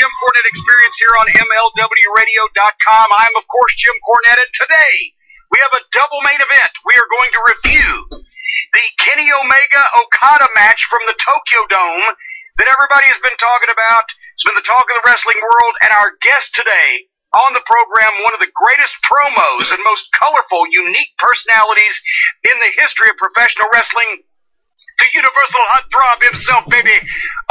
Jim Cornette Experience here on MLWRadio.com. I'm, of course, Jim Cornette, and today we have a double main event. We are going to review the Kenny Omega-Okada match from the Tokyo Dome that everybody has been talking about. It's been the talk of the wrestling world, and our guest today on the program, one of the greatest promos and most colorful, unique personalities in the history of professional wrestling, the Universal Heartthrob himself, baby,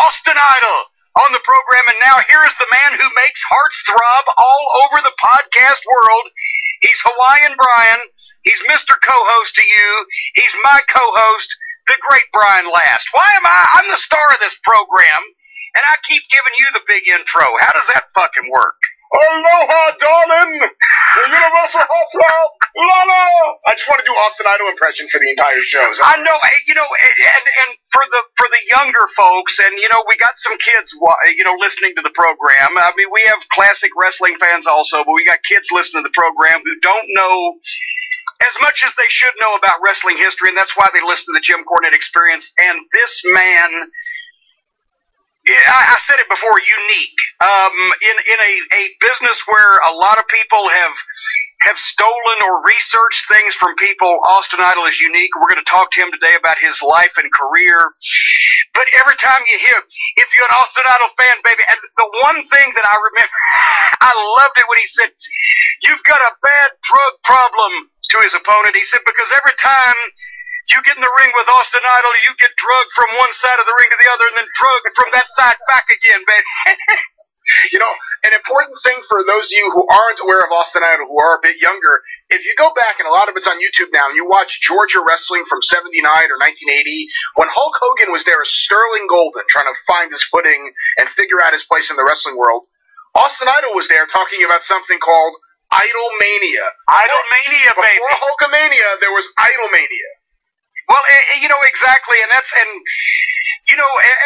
Austin Idol, on the program. And now here is the man who makes hearts throb all over the podcast world. He's Hawaiian Brian. He's Mr. Co-host to you. He's my co-host, the great Brian Last. Why am I'm the star of this program, and I keep giving you the big intro. How does that fucking work? Aloha, darling! The Universal Heartthrob! Lala! I just want to do Austin Idol impression for the entire show. So. I know, and for the younger folks, and we got some kids, listening to the program. I mean, we have classic wrestling fans also, but we got kids listening to the program who don't know as much as they should know about wrestling history, and that's why they listen to the Jim Cornette Experience. And this man, I said it before, unique. In a business where a lot of people have stolen or researched things from people, Austin Idol is unique. We're going to talk to him today about his life and career. But every time you hear, if you're an Austin Idol fan, baby, and the one thing that I remember, I loved it when he said, "You've got a bad drug problem," to his opponent. He said, because every time you get in the ring with Austin Idol, you get drugged from one side of the ring to the other, and then drugged from that side back again, baby. An important thing for those of you who aren't aware of Austin Idol, who are a bit younger, if you go back, and a lot of it's on YouTube now, and you watch Georgia Wrestling from 79 or 1980, when Hulk Hogan was there as Sterling Golden, trying to find his footing and figure out his place in the wrestling world, Austin Idol was there talking about something called Idolmania. Idolmania, baby. Before Hulkamania, there was Idolmania. Well, exactly, and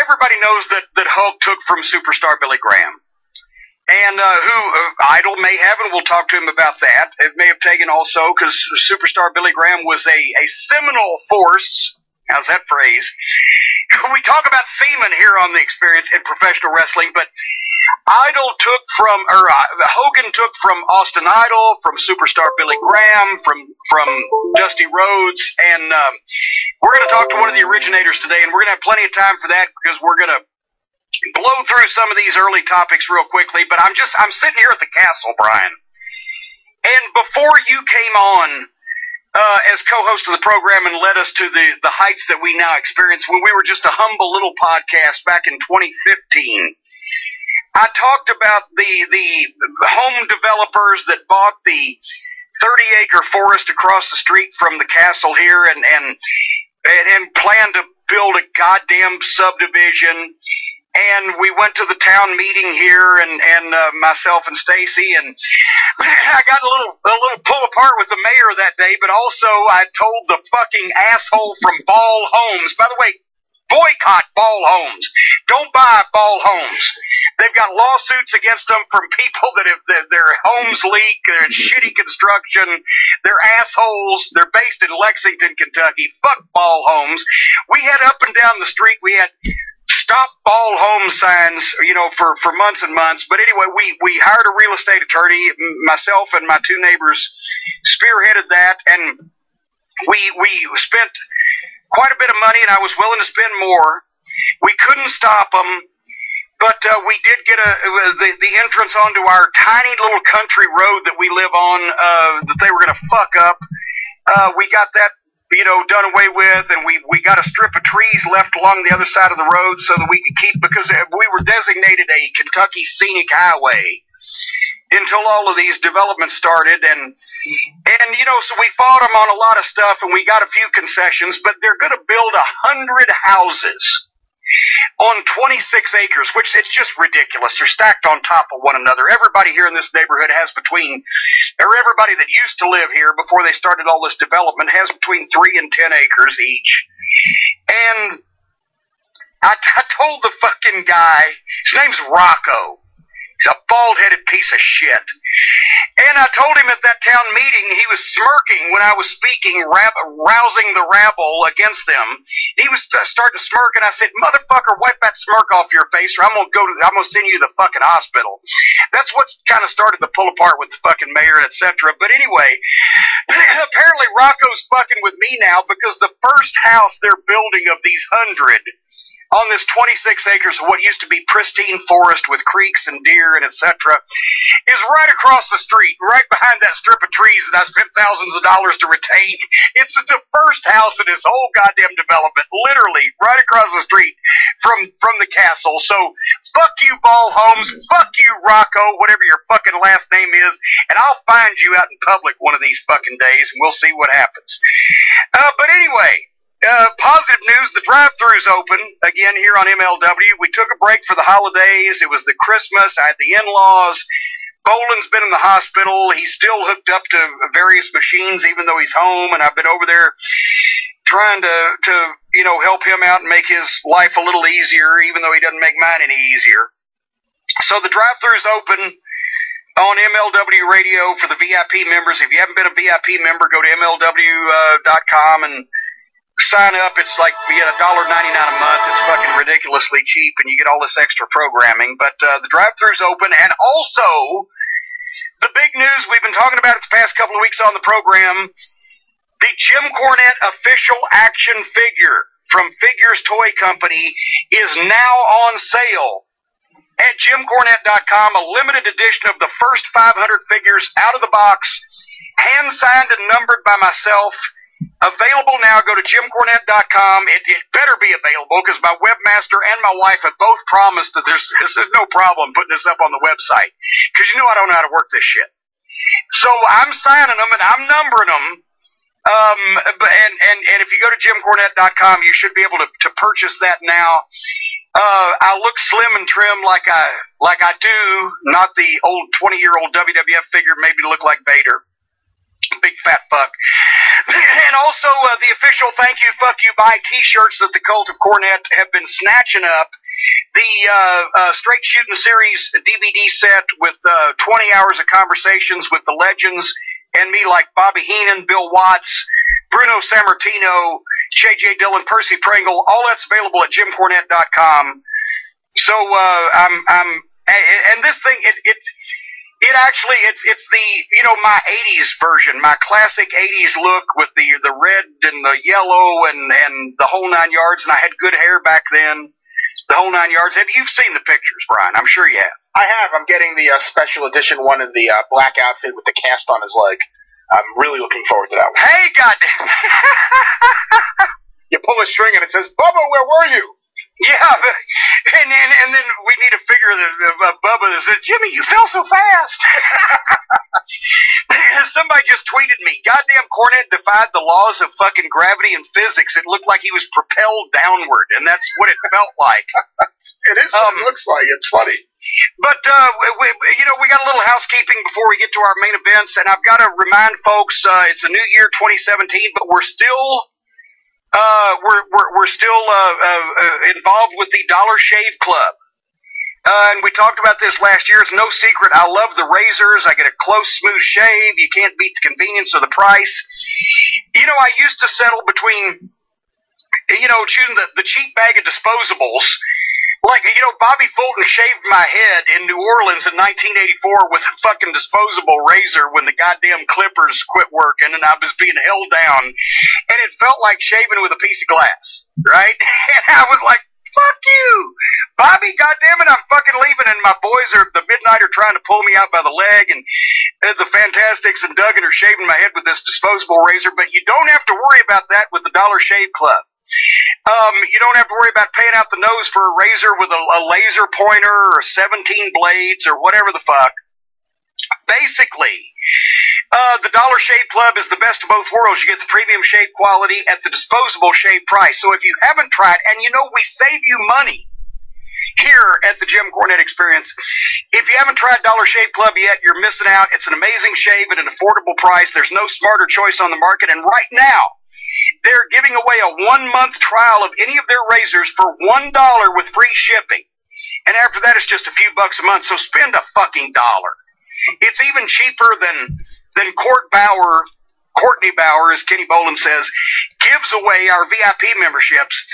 everybody knows that Hulk took from Superstar Billy Graham. And who Idol may have, and we'll talk to him about that. It may have taken also, because Superstar Billy Graham was a seminal force. How's that phrase? We talk about semen here on the Experience in professional wrestling, but Hogan took from Austin Idol, from Superstar Billy Graham, from Dusty Rhodes, and we're going to talk to one of the originators today, and we're going to have plenty of time for that because we're going to blow through some of these early topics real quickly. But I'm sitting here at the castle, Brian, and before you came on as co-host of the program and led us to the heights that we now experience, when we were just a humble little podcast back in 2015. I talked about the home developers that bought the 30-acre forest across the street from the castle here and planned to build a goddamn subdivision. And we went to the town meeting here, and myself and Stacy, and I got a little pull apart with the mayor that day. But also, I told the fucking asshole from Ball Homes. By the way, boycott Ball Homes. Don't buy Ball Homes. They've got lawsuits against them from people that have their homes leak, they're shitty construction, they're assholes, they're based in Lexington, Kentucky. Fuck Ball Homes. We had up and down the street, we had stop Ball Home signs, for months and months. But anyway, we hired a real estate attorney. Myself and my two neighbors spearheaded that, and we spent quite a bit of money, and I was willing to spend more. We couldn't stop them. But we did get the entrance onto our tiny little country road that we live on that they were going to fuck up. We got that, done away with, and we got a strip of trees left along the other side of the road so that we could keep, because we were designated a Kentucky Scenic Highway until all of these developments started. And so we fought them on a lot of stuff, and we got a few concessions, but they're going to build 100 houses on 26 acres, which it's just ridiculous. They're stacked on top of one another. Everybody here in this neighborhood has everybody that used to live here before they started all this development has between 3 and 10 acres each. And I told the fucking guy, his name's Rocco. He's a bald-headed piece of shit. And I told him at that town meeting, he was smirking when I was speaking, rousing the rabble against them. He was starting to smirk, and I said, "Motherfucker, wipe that smirk off your face, or I'm gonna send you to the fucking hospital." That's what's kind of started the pull apart with the fucking mayor, etc. But anyway, apparently Rocco's fucking with me now because the first house they're building of these 100 on this 26 acres of what used to be pristine forest with creeks and deer and etc. is right across the street, right behind that strip of trees that I spent thousands of dollars to retain. It's the first house in this whole goddamn development, literally right across the street from the castle. So fuck you, Ball Homes, fuck you, Rocco, whatever your fucking last name is, and I'll find you out in public one of these fucking days, and we'll see what happens. But anyway, positive news, the drive-thru's open again here on MLW. We took a break for the holidays. It was the Christmas. I had the in-laws. Boland's been in the hospital. He's still hooked up to various machines even though he's home, and I've been over there trying to help him out and make his life a little easier, even though he doesn't make mine any easier. So the drive-thru's open on MLW Radio for the VIP members. If you haven't been a VIP member, go to MLW.com and sign up. It's like you get $1.99 a month. It's fucking ridiculously cheap, and you get all this extra programming. But the drive-thru's open, and also the big news we've been talking about it the past couple of weeks on the program: the Jim Cornette official action figure from Figures Toy Company is now on sale at JimCornette.com. A limited edition of the first 500 figures out of the box, hand-signed and numbered by myself. Available now. Go to JimCornette.com. It better be available because my webmaster and my wife have both promised that there's no problem putting this up on the website, because you know I don't know how to work this shit. So I'm signing them and I'm numbering them. And if you go to JimCornette.com, you should be able to purchase that now. I look slim and trim like I do, not the old 20-year-old WWF figure made me look like Vader. Big fat fuck. And also the official thank you, fuck you, bye t-shirts that the Cult of Cornette have been snatching up. The Straight Shooting Series DVD set with 20 hours of conversations with the legends and me, like Bobby Heenan, Bill Watts, Bruno Sammartino, J.J. Dillon, Percy Pringle. All that's available at JimCornette.com. So and this thing, it's the, my 80s version, my classic 80s look with the red and the yellow and the whole 9 yards, and I had good hair back then, the whole 9 yards. You've seen the pictures, Brian, I'm sure you have. I have. I'm getting the special edition one in the black outfit with the cast on his leg. I'm really looking forward to that one. Hey, goddamn. You pull a string and it says, "Bubba, where were you?" Yeah, and then we need a figure of Bubba that says, "Jimmy, you fell so fast." Somebody just tweeted me, "Goddamn Cornette defied the laws of fucking gravity and physics. It looked like he was propelled downward," and that's what it felt like. It is what it looks like. It's funny. But we got a little housekeeping before we get to our main events, and I've got to remind folks, it's a new year, 2017, but we're still involved with the Dollar Shave Club. And we talked about this last year. It's no secret. I love the razors. I get a close, smooth shave. You can't beat the convenience or the price. I used to settle between, choosing the cheap bag of disposables. Like, Bobby Fulton shaved my head in New Orleans in 1984 with a fucking disposable razor when the goddamn clippers quit working and I was being held down. And it felt like shaving with a piece of glass, right? And I was like, fuck you, Bobby, goddammit, I'm fucking leaving. And my boys the Midnight are trying to pull me out by the leg, and the Fantastics and Duggan are shaving my head with this disposable razor. But you don't have to worry about that with the Dollar Shave Club. You don't have to worry about paying out the nose for a razor with a laser pointer or 17 blades or whatever the fuck. Basically, the Dollar Shave Club is the best of both worlds. You get the premium shave quality at the disposable shave price. So if you haven't tried, and we save you money here at the Jim Cornette Experience. If you haven't tried Dollar Shave Club yet, you're missing out. It's an amazing shave at an affordable price. There's no smarter choice on the market, and right now, they're giving away a 1-month trial of any of their razors for $1 with free shipping. And after that, it's just a few bucks a month. So spend a fucking dollar. It's even cheaper than Courtney Bauer, as Kenny Bolin says, gives away our VIP memberships.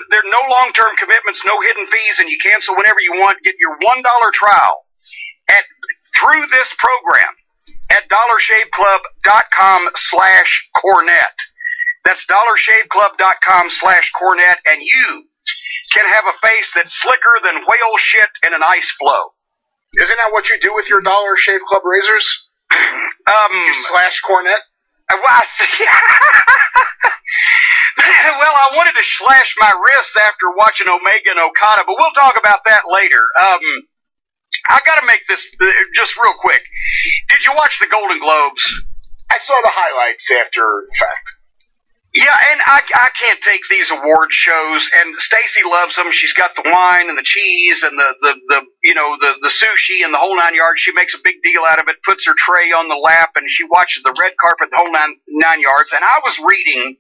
There are no long-term commitments, no hidden fees, and you cancel whenever you want. Get your $1 trial through this program at dollarshaveclub.com/Cornette. That's dollarshaveclub.com/Cornette, and you can have a face that's slicker than whale shit in an ice flow. Isn't that what you do with your Dollar Shave Club razors? You slash Cornette? Well, I wanted to slash my wrists after watching Omega and Okada, but we'll talk about that later. I got to make this just real quick. Did you watch the Golden Globes? I saw the highlights after the fact. Yeah, and I can't take these award shows, and Stacy loves them. She's got the wine and the cheese and the sushi and the whole 9 yards. She makes a big deal out of it, puts her tray on the lap, and she watches the red carpet the whole nine yards. And I was reading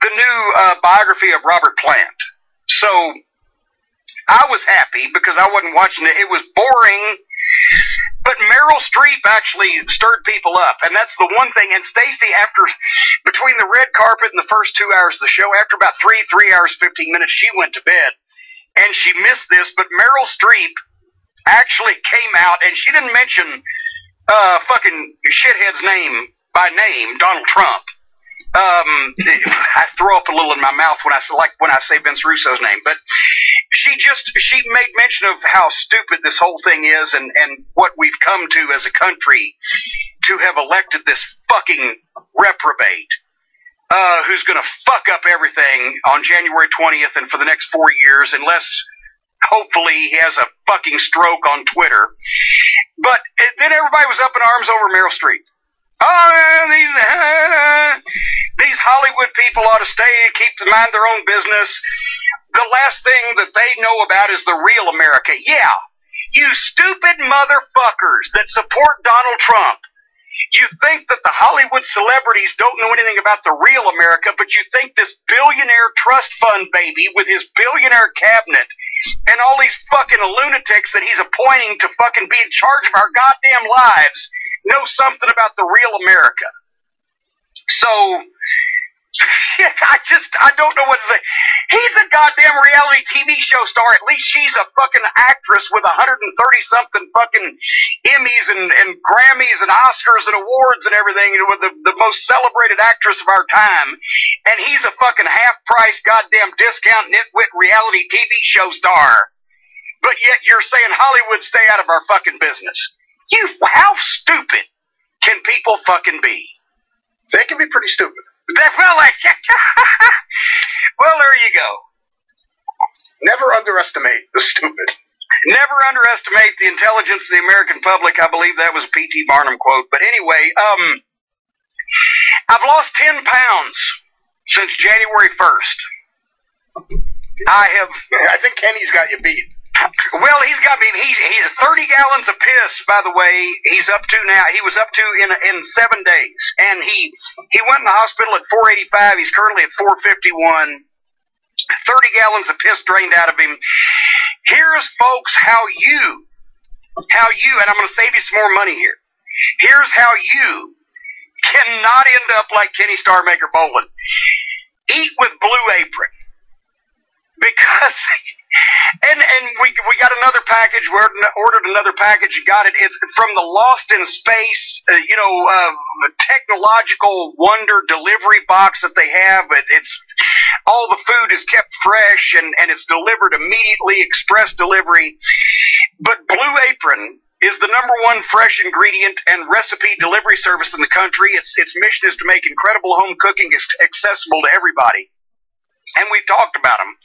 the new biography of Robert Plant. So I was happy because I wasn't watching it. It was boring. But Meryl Streep actually stirred people up, and that's the one thing. And Stacey, between the red carpet and the first 2 hours of the show, after about 3 hours, 15 minutes, she went to bed. And she missed this, but Meryl Streep actually came out, and she didn't mention fucking shithead's name by name, Donald Trump. I throw up a little in my mouth when I say Vince Russo's name, but she made mention of how stupid this whole thing is and what we've come to as a country to have elected this fucking reprobate who's going to fuck up everything on January 20th and for the next 4 years, unless hopefully he has a fucking stroke on Twitter. But then everybody was up in arms over Meryl Streep. These Hollywood people ought to mind their own business. The last thing that they know about is the real America. Yeah, you stupid motherfuckers that support Donald Trump. You think that the Hollywood celebrities don't know anything about the real America, but you think this billionaire trust fund baby with his billionaire cabinet and all these fucking lunatics that he's appointing to fucking be in charge of our goddamn lives know something about the real America. So, I don't know what to say. He's a goddamn reality TV show star. At least she's a fucking actress with 130-something fucking Emmys and Grammys and Oscars and awards and everything, with the most celebrated actress of our time. And he's a fucking half-price goddamn discount nitwit reality TV show star. But yet you're saying Hollywood, stay out of our fucking business. How stupid can people fucking be? They can be pretty stupid. Well, there you go. Never underestimate the stupid. Never underestimate the intelligence of the American public. I believe that was a P.T. Barnum quote. But anyway, I've lost 10 pounds since January 1st. I think Kenny's got you beat. Well, he's got me. He's 30 gallons of piss, by the way. He's up to now. He was up to in 7 days, and he went in the hospital at 485. He's currently at 451. 30 gallons of piss drained out of him. Here's, folks, how you, and I'm going to save you some more money here. Here's how you cannot end up like Kenny Starmaker Bolin. Eat with Blue Apron, because. And we got another package. We ordered another package. You got it. It's from the Lost in Space, technological wonder delivery box that they have. It's all the food is kept fresh and it's delivered immediately, express delivery. But Blue Apron is the #1 fresh ingredient and recipe delivery service in the country. Its mission is to make incredible home cooking accessible to everybody. And we've talked about them.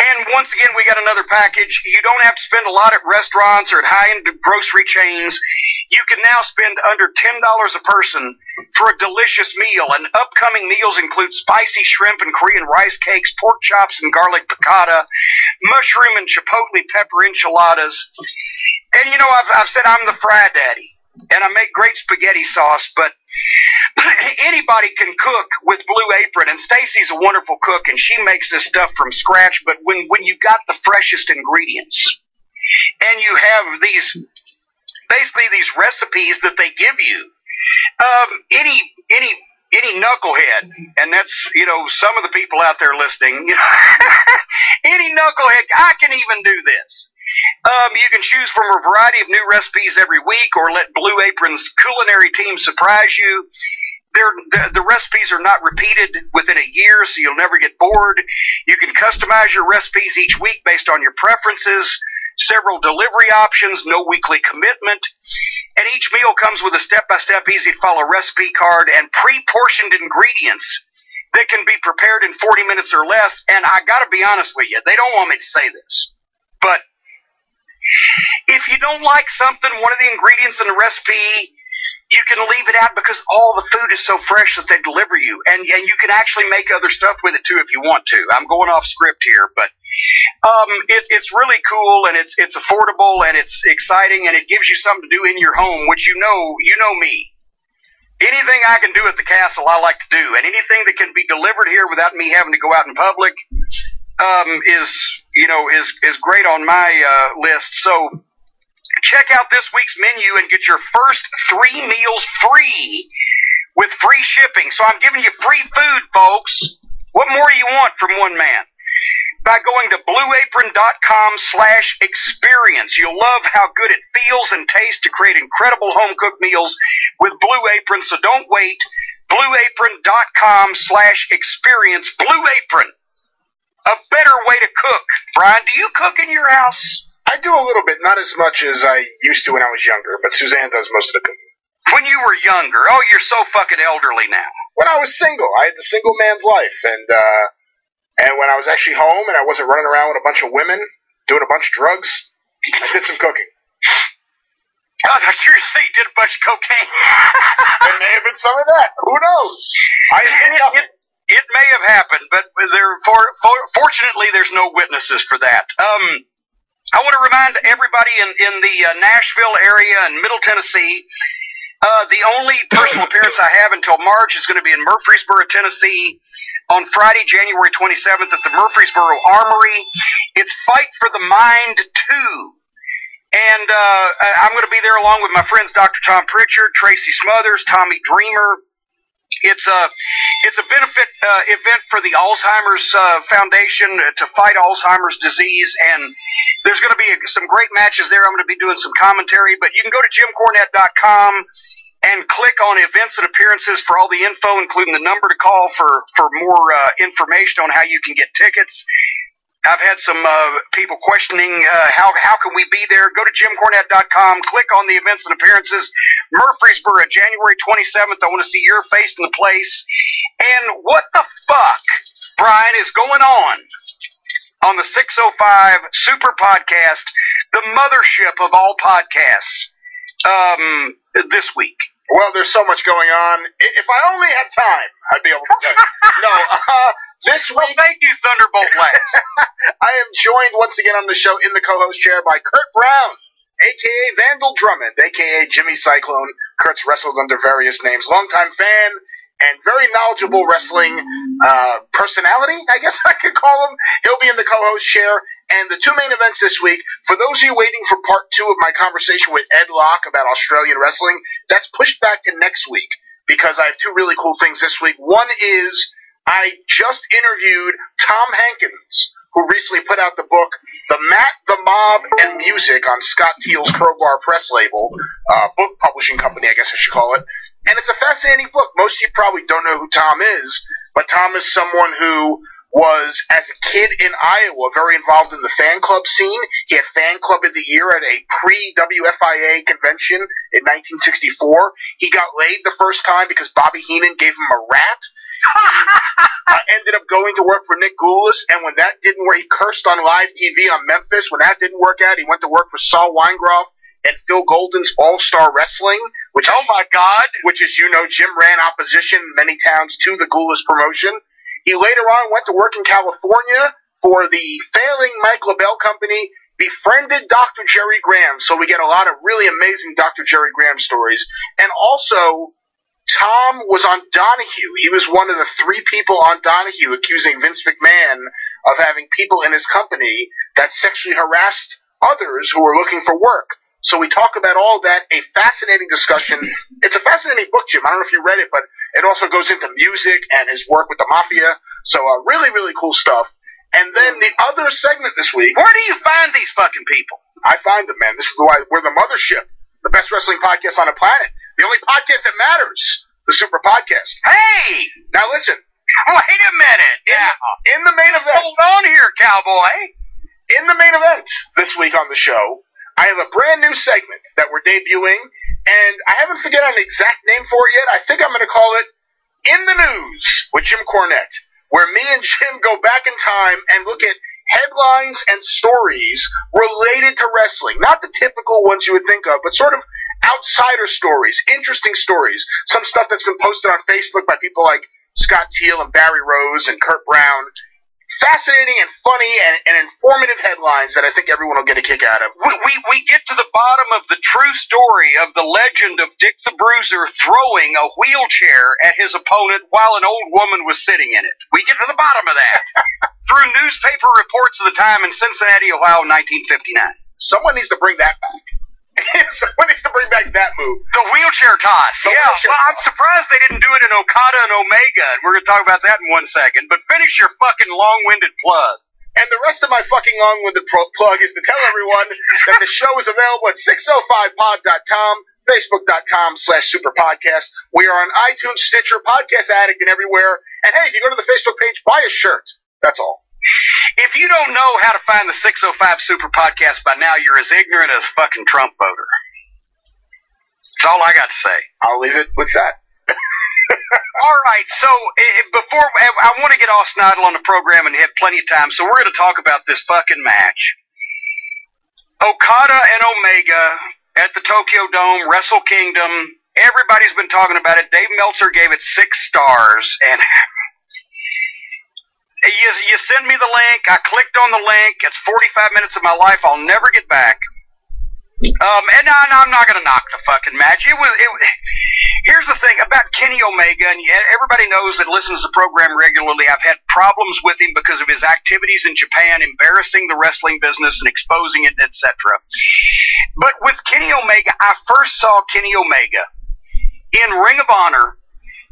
And once again, we got another package. You don't have to spend a lot at restaurants or at high-end grocery chains. You can now spend under $10 a person for a delicious meal. And upcoming meals include spicy shrimp and Korean rice cakes, pork chops and garlic piccata, mushroom and chipotle pepper enchiladas. And, I've said I'm the fry daddy. And I make great spaghetti sauce, but Anybody can cook with Blue Apron, and Stacy's a wonderful cook, and she makes this stuff from scratch. But when you got the freshest ingredients, and you have basically these recipes that they give you, any knucklehead, and that's, some of the people out there listening, any knucklehead, I can even do this. You can choose from a variety of new recipes every week, or let Blue Apron's culinary team surprise you. The recipes are not repeated within a year, so you'll never get bored. You can customize your recipes each week based on your preferences. Several delivery options, no weekly commitment. And each meal comes with a step-by-step, easy-to-follow recipe card and pre-portioned ingredients that can be prepared in 40 minutes or less. And I got to be honest with you, they don't want me to say this, but if you don't like something, one of the ingredients in the recipe, you can leave it out because all the food is so fresh that they deliver you. And you can actually make other stuff with it too if you want to. I'm going off script here, but it's really cool, and it's affordable, and it's exciting, and it gives you something to do in your home, which you know me. Anything I can do at the castle, I like to do, and anything that can be delivered here without me having to go out in public is great on my list. So check out this week's menu and get your first 3 meals free with free shipping. So I'm giving you free food, folks. What more do you want from one man? By going to blueapron.com/experience. You'll love how good it feels and tastes to create incredible home-cooked meals with Blue Apron, so don't wait. blueapron.com/experience. Blue Apron, a better way to cook. Brian, do you cook in your house? I do a little bit, not as much as I used to when I was younger, but Suzanne does most of the cooking. When you were younger? Oh, you're so fucking elderly now. When I was single, I had the single man's life, and when I was actually home and I wasn't running around with a bunch of women, doing a bunch of drugs, I did some cooking. Oh, I seriously did a bunch of cocaine. There may have been some of that. Who knows? It may have happened, but fortunately there's no witnesses for that. I want to remind everybody in the Nashville area and Middle Tennessee, the only personal appearance I have until March is going to be in Murfreesboro, Tennessee, on Friday, January 27th at the Murfreesboro Armory. It's Fight for the Mind 2. And I'm going to be there along with my friends Dr. Tom Pritchard, Tracy Smothers, Tommy Dreamer. It's a benefit event for the Alzheimer's Foundation to fight Alzheimer's disease, and there's going to be some great matches there. I'm going to be doing some commentary, but you can go to JimCornette.com and click on events and appearances for all the info, including the number to call for more information on how you can get tickets. I've had some people questioning how can we be there. Go to JimCornette.com, click on the events and appearances. Murfreesboro, January 27th. I want to see your face in the place. And what the fuck, Brian, is going on the 605 Super Podcast, the mothership of all podcasts, this week? Well, there's so much going on. If I only had time, I'd be able to tell you. No, this week... Well, thank you, Thunderbolt Legs. I am joined once again on the show in the co-host chair by Kurt Brown, a.k.a. Vandal Drummond, a.k.a. Jimmy Cyclone. Kurt's wrestled under various names. Longtime fan and very knowledgeable wrestling personality, I guess I could call him. He'll be in the co-host chair. And the 2 main events this week, for those of you waiting for part 2 of my conversation with Ed Locke about Australian wrestling, that's pushed back to next week because I have 2 really cool things this week. One is I just interviewed Tom Hankins, who recently put out the book, The Mat, the Mob, and Music on Scott Teal's Crowbar Press label, book publishing company, I guess I should call it. And it's a fascinating book. Most of you probably don't know who Tom is, but Tom is someone who was, as a kid in Iowa, very involved in the fan club scene. He had Fan Club of the Year at a pre-WFIA convention in 1964. He got laid the first time because Bobby Heenan gave him a rat. He ended up going to work for Nick Goulas, and when that didn't work, he cursed on live TV on Memphis. When that didn't work out, he went to work for Saul Weingroff and Phil Golden's All-Star Wrestling, which, oh my God, which is, Jim ran opposition in many towns to the Goulas promotion. He later on went to work in California for the failing Mike LaBelle Company, befriended Dr. Jerry Graham, so we get a lot of really amazing Dr. Jerry Graham stories, and also Tom was on Donahue. He was one of the 3 people on Donahue accusing Vince McMahon of having people in his company that sexually harassed others who were looking for work. So we talk about all that, a fascinating discussion. It's a fascinating book, Jim. I don't know if you read it, but it also goes into music and his work with the Mafia. So really, really cool stuff. And then the other segment this week. Where do you find these fucking people? I find them, man. This is why we're the mothership. The best wrestling podcast on the planet. The only podcast that matters. The Super Podcast. Hey! Now listen. Wait a minute. In the main event. Hold on here, cowboy. In the main event this week on the show, I have a brand new segment that we're debuting, and I haven't figured out an exact name for it yet. I think I'm going to call it In the News with Jim Cornette, where me and Jim go back in time and look at headlines and stories related to wrestling. Not the typical ones you would think of, but sort of outsider stories, interesting stories. Some stuff that's been posted on Facebook by people like Scott Teal and Barry Rose and Kurt Brown. Fascinating and funny and informative headlines that I think everyone will get a kick out of. We get to the bottom of the true story of the legend of Dick the Bruiser throwing a wheelchair at his opponent while an old woman was sitting in it. We get to the bottom of that through newspaper reports of the time in Cincinnati, Ohio, 1959. Someone needs to bring that back. Someone needs to bring back that move. The wheelchair toss. Well, I'm surprised they didn't do it in Okada and Omega, and we're going to talk about that in 1 second. But finish your fucking long-winded plug. And the rest of my fucking long-winded plug is to tell everyone that the show is available at 605pod.com, facebook.com/superpodcast. We are on iTunes, Stitcher, Podcast Addict, and everywhere. And hey, if you go to the Facebook page, buy a shirt. That's all. If you don't know how to find the 605 Super Podcast by now, you're as ignorant as a fucking Trump voter. That's all I got to say. I'll leave it with that. All right, so before I want to get Austin Idol on the program and have plenty of time, so we're going to talk about this fucking match. Okada and Omega at the Tokyo Dome, Wrestle Kingdom. Everybody's been talking about it. Dave Meltzer gave it 6 stars, and you send me the link. I clicked on the link. It's 45 minutes of my life I'll never get back. And I'm not going to knock the fucking match. Here's the thing about Kenny Omega, and everybody knows that listens to the program regularly. I've had problems with him because of his activities in Japan, embarrassing the wrestling business and exposing it, etc. But with Kenny Omega, I first saw Kenny Omega in Ring of Honor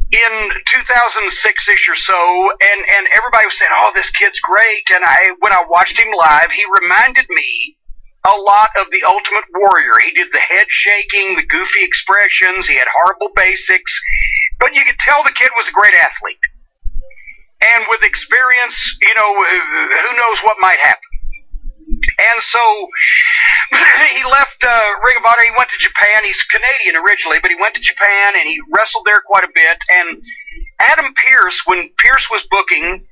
in 2006-ish or so, and everybody was saying, oh, this kid's great. And when I watched him live, he reminded me a lot of the Ultimate Warrior. He did the head shaking, the goofy expressions, he had horrible basics, but you could tell the kid was a great athlete. And with experience, who knows what might happen. And so he left Ring of Honor. He went to Japan. He's Canadian originally, but he went to Japan and he wrestled there quite a bit. And Adam Pearce, when Pearce was booking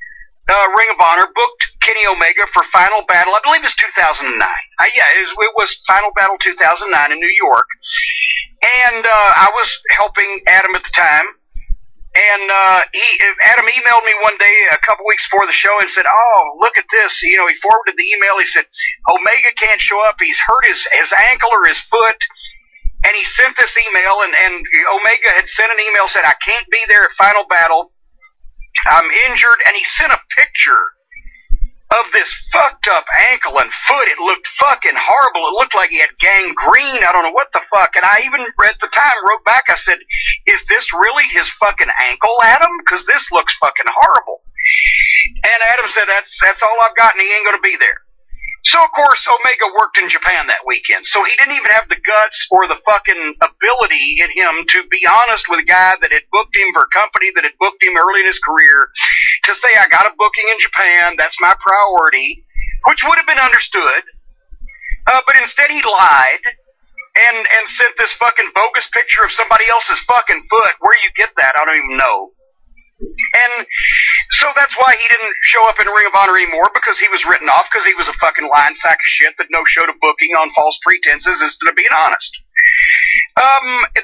Ring of Honor, booked Kenny Omega for Final Battle. I believe it was 2009. It was Final Battle 2009 in New York. And I was helping Adam at the time. And Adam emailed me one day a couple weeks before the show and said, oh, look at this. He forwarded the email. He said, Omega can't show up. He's hurt his ankle or his foot. And he sent this email, and Omega had sent an email, said, I can't be there at Final Battle. I'm injured. And he sent a picture of this fucked up ankle and foot. It looked fucking horrible. It looked like he had gangrene. I don't know what the fuck. And I even at the time wrote back, I said, is this really his fucking ankle, Adam? Because this looks fucking horrible. And Adam said, that's all I've got, and he ain't going to be there. So, of course, Omega worked in Japan that weekend. So he didn't even have the guts or the fucking ability in him to be honest with a guy that had booked him for a company that had booked him early in his career to say, I got a booking in Japan, that's my priority, which would have been understood. But instead he lied and sent this fucking bogus picture of somebody else's fucking foot. Where you get that, I don't even know. And so that's why he didn't show up in Ring of Honor anymore, because he was written off because he was a fucking lying sack of shit that no-showed a booking on false pretenses instead of being honest.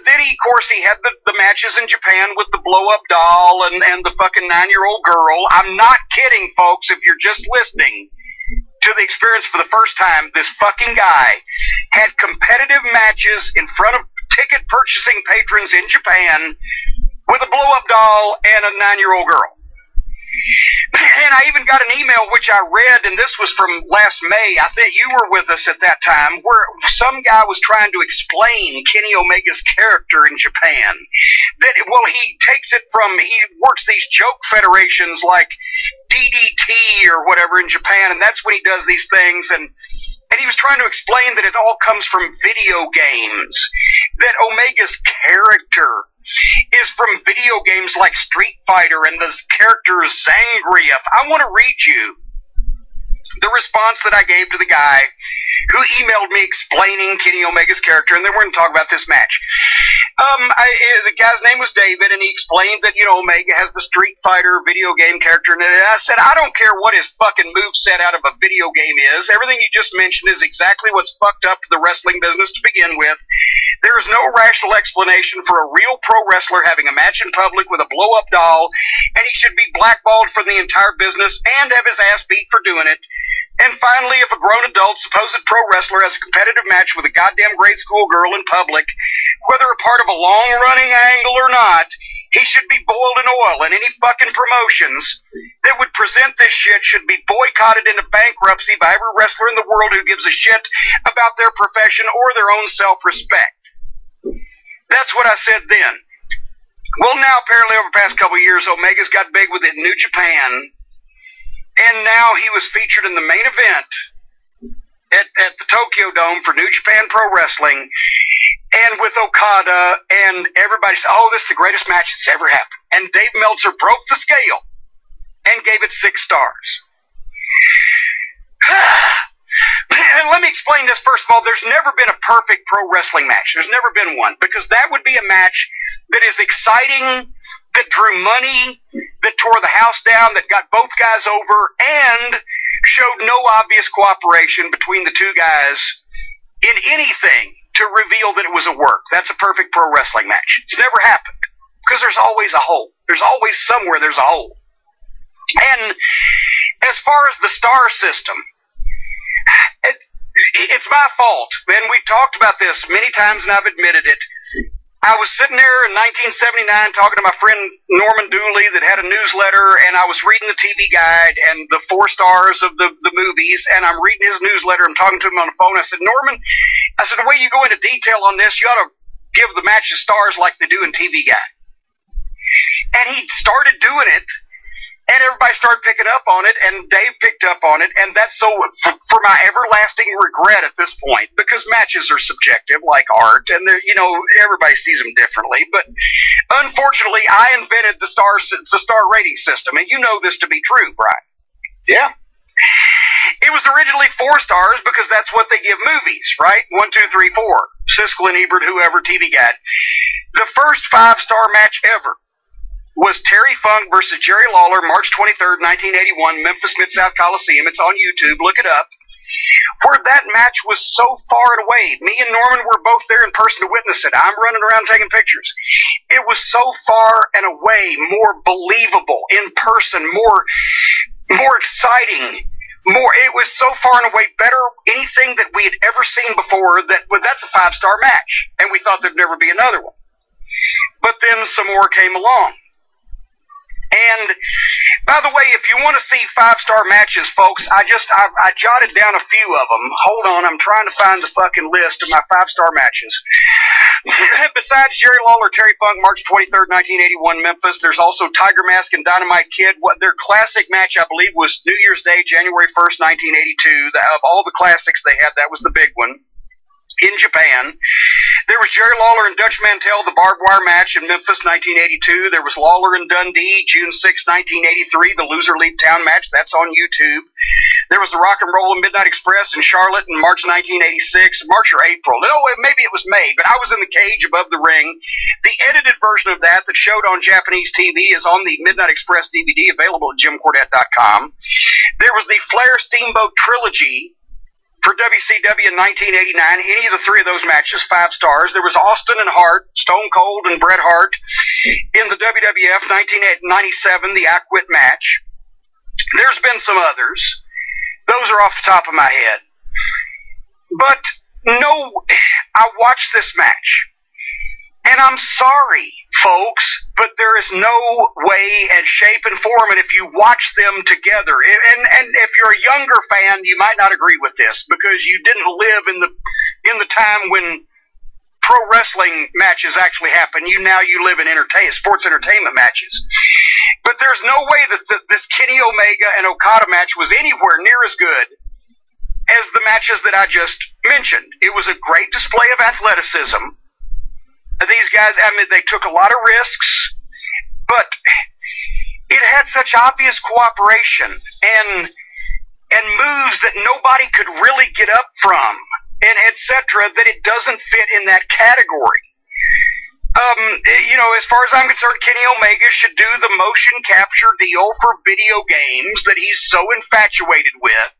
Then he, of course, he had the matches in Japan with the blow-up doll and the fucking 9-year-old girl. I'm not kidding, folks, if you're just listening to the experience for the first time. This fucking guy had competitive matches in front of ticket purchasing patrons in Japan with a blow-up doll and a 9-year-old girl. And I even got an email which I read, and this was from last May. I think you were with us at that time, where some guy was trying to explain Kenny Omega's character in Japan. That, well, he takes it from, he works these joke federations like DDT or whatever in Japan, and that's when he does these things, and he was trying to explain that it all comes from video games. That Omega's character is from video games like Street Fighter and the character Zangief. I want to read you the response that I gave to the guy who emailed me explaining Kenny Omega's character, and then we're going to talk about this match. The guy's name was David, and he explained that, you know, Omega has the Street Fighter video game character, and I said, I don't care what his fucking moveset out of a video game is. Everything you just mentioned is exactly what's fucked up the wrestling business to begin with. There is no rational explanation for a real pro wrestler having a match in public with a blow-up doll, and he should be blackballed from the entire business and have his ass beat for doing it. And finally, if a grown adult, supposed pro wrestler has a competitive match with a goddamn grade school girl in public, whether a part of a long-running angle or not, he should be boiled in oil, and any fucking promotions that would present this shit should be boycotted into bankruptcy by every wrestler in the world who gives a shit about their profession or their own self-respect. That's what I said then. Well, now, apparently, over the past couple of years, Omega's got big with it in New Japan, and now he was featured in the main event at the Tokyo Dome for New Japan Pro Wrestling, and with Okada, and everybody said, oh, this is the greatest match that's ever happened. And Dave Meltzer broke the scale and gave it 6 stars. And let me explain this first of all. There's never been a perfect pro wrestling match. There's never been one, because that would be a match that is exciting, that drew money, that tore the house down, that got both guys over, and showed no obvious cooperation between the two guys in anything to reveal that it was a work. That's a perfect pro wrestling match. It's never happened, because there's always a hole. There's always somewhere there's a hole. And as far as the star system, it's my fault, and we've talked about this many times, and I've admitted it. I was sitting there in 1979 talking to my friend Norman Dooley that had a newsletter, and I was reading the TV guide and the 4 stars of the movies, and I'm reading his newsletter. I'm talking to him on the phone. I said, Norman, I said, the way you go into detail on this, you ought to give the matches stars like they do in TV guide. And he started doing it, and everybody started picking up on it, and Dave picked up on it, and that's so, for my everlasting regret at this point, because matches are subjective, like art, and you know, everybody sees them differently, but unfortunately, I invented the star rating system, and you know this to be true, Brian. Yeah. It was originally 4 stars, because that's what they give movies, right? 1, 2, 3, 4. Siskel and Ebert, whoever, TV Guide. The first 5-star match ever was Terry Funk versus Jerry Lawler, March 23rd, 1981, Memphis Mid-South Coliseum. It's on YouTube. Look it up. Where that match was so far and away. Me and Norman were both there in person to witness it. I'm running around taking pictures. It was so far and away more believable in person, more exciting. It was so far and away better anything that we had ever seen before. That's a 5-star match, and we thought there'd never be another one. But then some more came along. And, by the way, if you want to see 5-star matches, folks, I jotted down a few of them. Hold on, I'm trying to find the fucking list of my 5-star matches. Besides Jerry Lawler, Terry Funk, March 23rd, 1981, Memphis, there's also Tiger Mask and Dynamite Kid. Their classic match, I believe, was New Year's Day, January 1st, 1982. Of all the classics they had, that was the big one. In Japan. There was Jerry Lawler and Dutch Mantell, the barbed wire match in Memphis, 1982. There was Lawler and Dundee, June 6, 1983, the loser leave town match. That's on YouTube. There was the Rock and Roll and Midnight Express in Charlotte in March 1986. March or April. No, maybe it was May, but I was in the cage above the ring. The edited version of that showed on Japanese TV is on the Midnight Express DVD available at JimCornette.com. There was the Flair Steamboat Trilogy for WCW in 1989, any of the 3 of those matches, 5 stars. There was Austin and Hart, Stone Cold and Bret Hart in the WWF 1997, the I Quit match. There's been some others. Those are off the top of my head. But no, I watched this match, And I'm sorry, folks, but there is no way and shape and form, and if you watch them together, and if you're a younger fan, you might not agree with this, because you didn't live in the time when pro wrestling matches actually happen. You live in sports entertainment matches. But there's no way that this Kenny Omega and Okada match was anywhere near as good as the matches that I just mentioned. It was a great display of athleticism. These guys, I mean, they took a lot of risks, but it had such obvious cooperation and moves that nobody could really get up from, and etc., that it doesn't fit in that category. As far as I'm concerned, Kenny Omega should do the motion capture deal for video games that he's so infatuated with.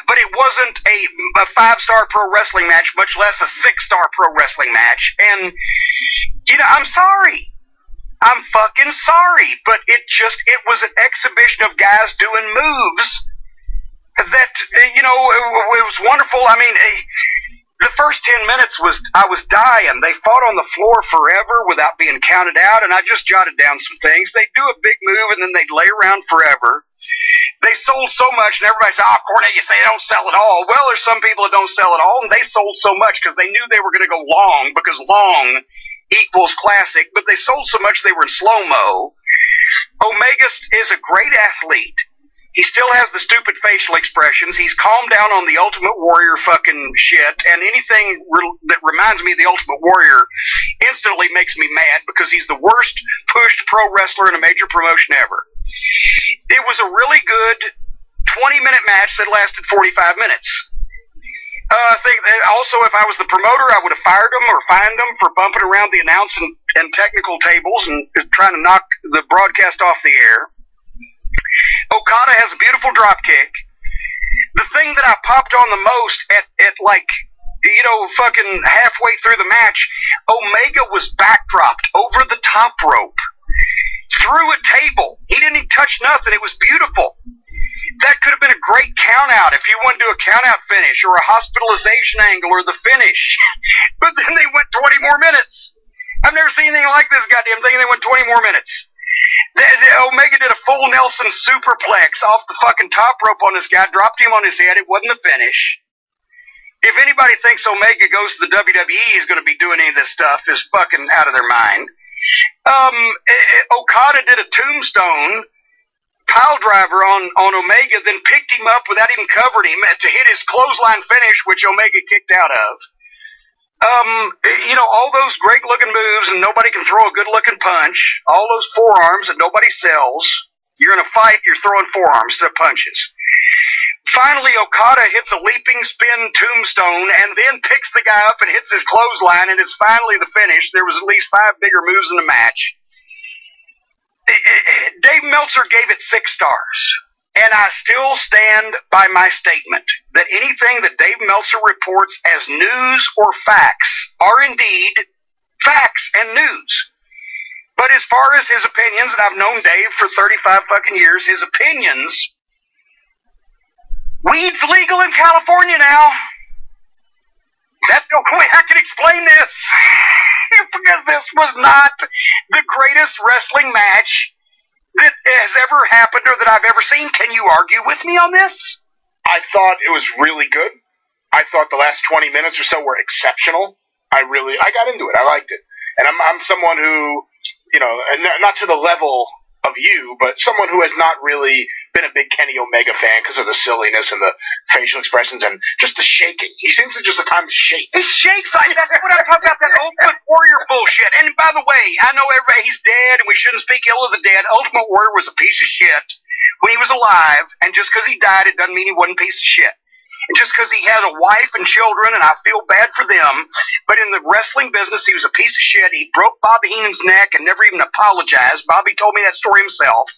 But it wasn't a 5-star pro wrestling match, much less a 6-star pro wrestling match. And, I'm sorry. I'm fucking sorry. But it was an exhibition of guys doing moves that, it was wonderful. I mean, the first 10 minutes I was dying. They fought on the floor forever without being counted out, and I just jotted down some things. They'd do a big move, and then they'd lay around forever. They sold so much, and everybody said, Cornette, you say they don't sell at all. Well, there's some people that don't sell at all, and they sold so much because they knew they were going to go long, because long equals classic, but they sold so much they were in slow-mo. Omega is a great athlete. He still has the stupid facial expressions. He's calmed down on the Ultimate Warrior fucking shit, and anything that reminds me of the Ultimate Warrior instantly makes me mad, because he's the worst pushed pro wrestler in a major promotion ever. It was a really good 20-minute match that lasted 45 minutes. I think that also, if I was the promoter, I would have fired them or fined them for bumping around the announce and technical tables and trying to knock the broadcast off the air. Okada has a beautiful drop kick. The thing that I popped on the most at fucking halfway through the match, Omega was backdropped over the top rope through a table. He didn't even touch nothing. It was beautiful. That could have been a great count out if you wanted to do a count out finish or a hospitalization angle or the finish. But then they went 20 more minutes. I've never seen anything like this goddamn thing. They went 20 more minutes. Omega did a full Nelson superplex off the fucking top rope on this guy, dropped him on his head. It wasn't the finish. If anybody thinks Omega goes to the WWE, he's going to be doing any of this stuff, is fucking out of their mind. Okada did a tombstone pile driver on Omega, then picked him up without even covering him to hit his clothesline finish, which Omega kicked out of. All those great looking moves, and nobody can throw a good looking punch. All those forearms that nobody sells. You're in a fight, you're throwing forearms instead of punches. Finally, Okada hits a leaping spin tombstone and then picks the guy up and hits his clothesline, and it's finally the finish. There was at least 5 bigger moves in the match. Dave Meltzer gave it 6 stars, and I still stand by my statement that anything that Dave Meltzer reports as news or facts are indeed facts and news. But as far as his opinions, and I've known Dave for 35 fucking years, his opinions, weed's legal in California now. That's the only way I can explain this. Because this was not the greatest wrestling match that has ever happened or that I've ever seen. Can you argue with me on this? I thought it was really good. I thought the last 20 minutes or so were exceptional. I got into it. I liked it. And I'm someone who, and not to the level of you, but someone who has not really been a big Kenny Omega fan because of the silliness and the facial expressions and just the shaking. He seems to just at times shake. He shakes. That's what I'm talking about, that Ultimate Warrior bullshit. And by the way, I know he's dead and we shouldn't speak ill of the dead. Ultimate Warrior was a piece of shit when he was alive, and just because he died, it doesn't mean he wasn't a piece of shit. And just because he has a wife and children, and I feel bad for them, but in the wrestling business, he was a piece of shit. He broke Bobby Heenan's neck and never even apologized. Bobby told me that story himself.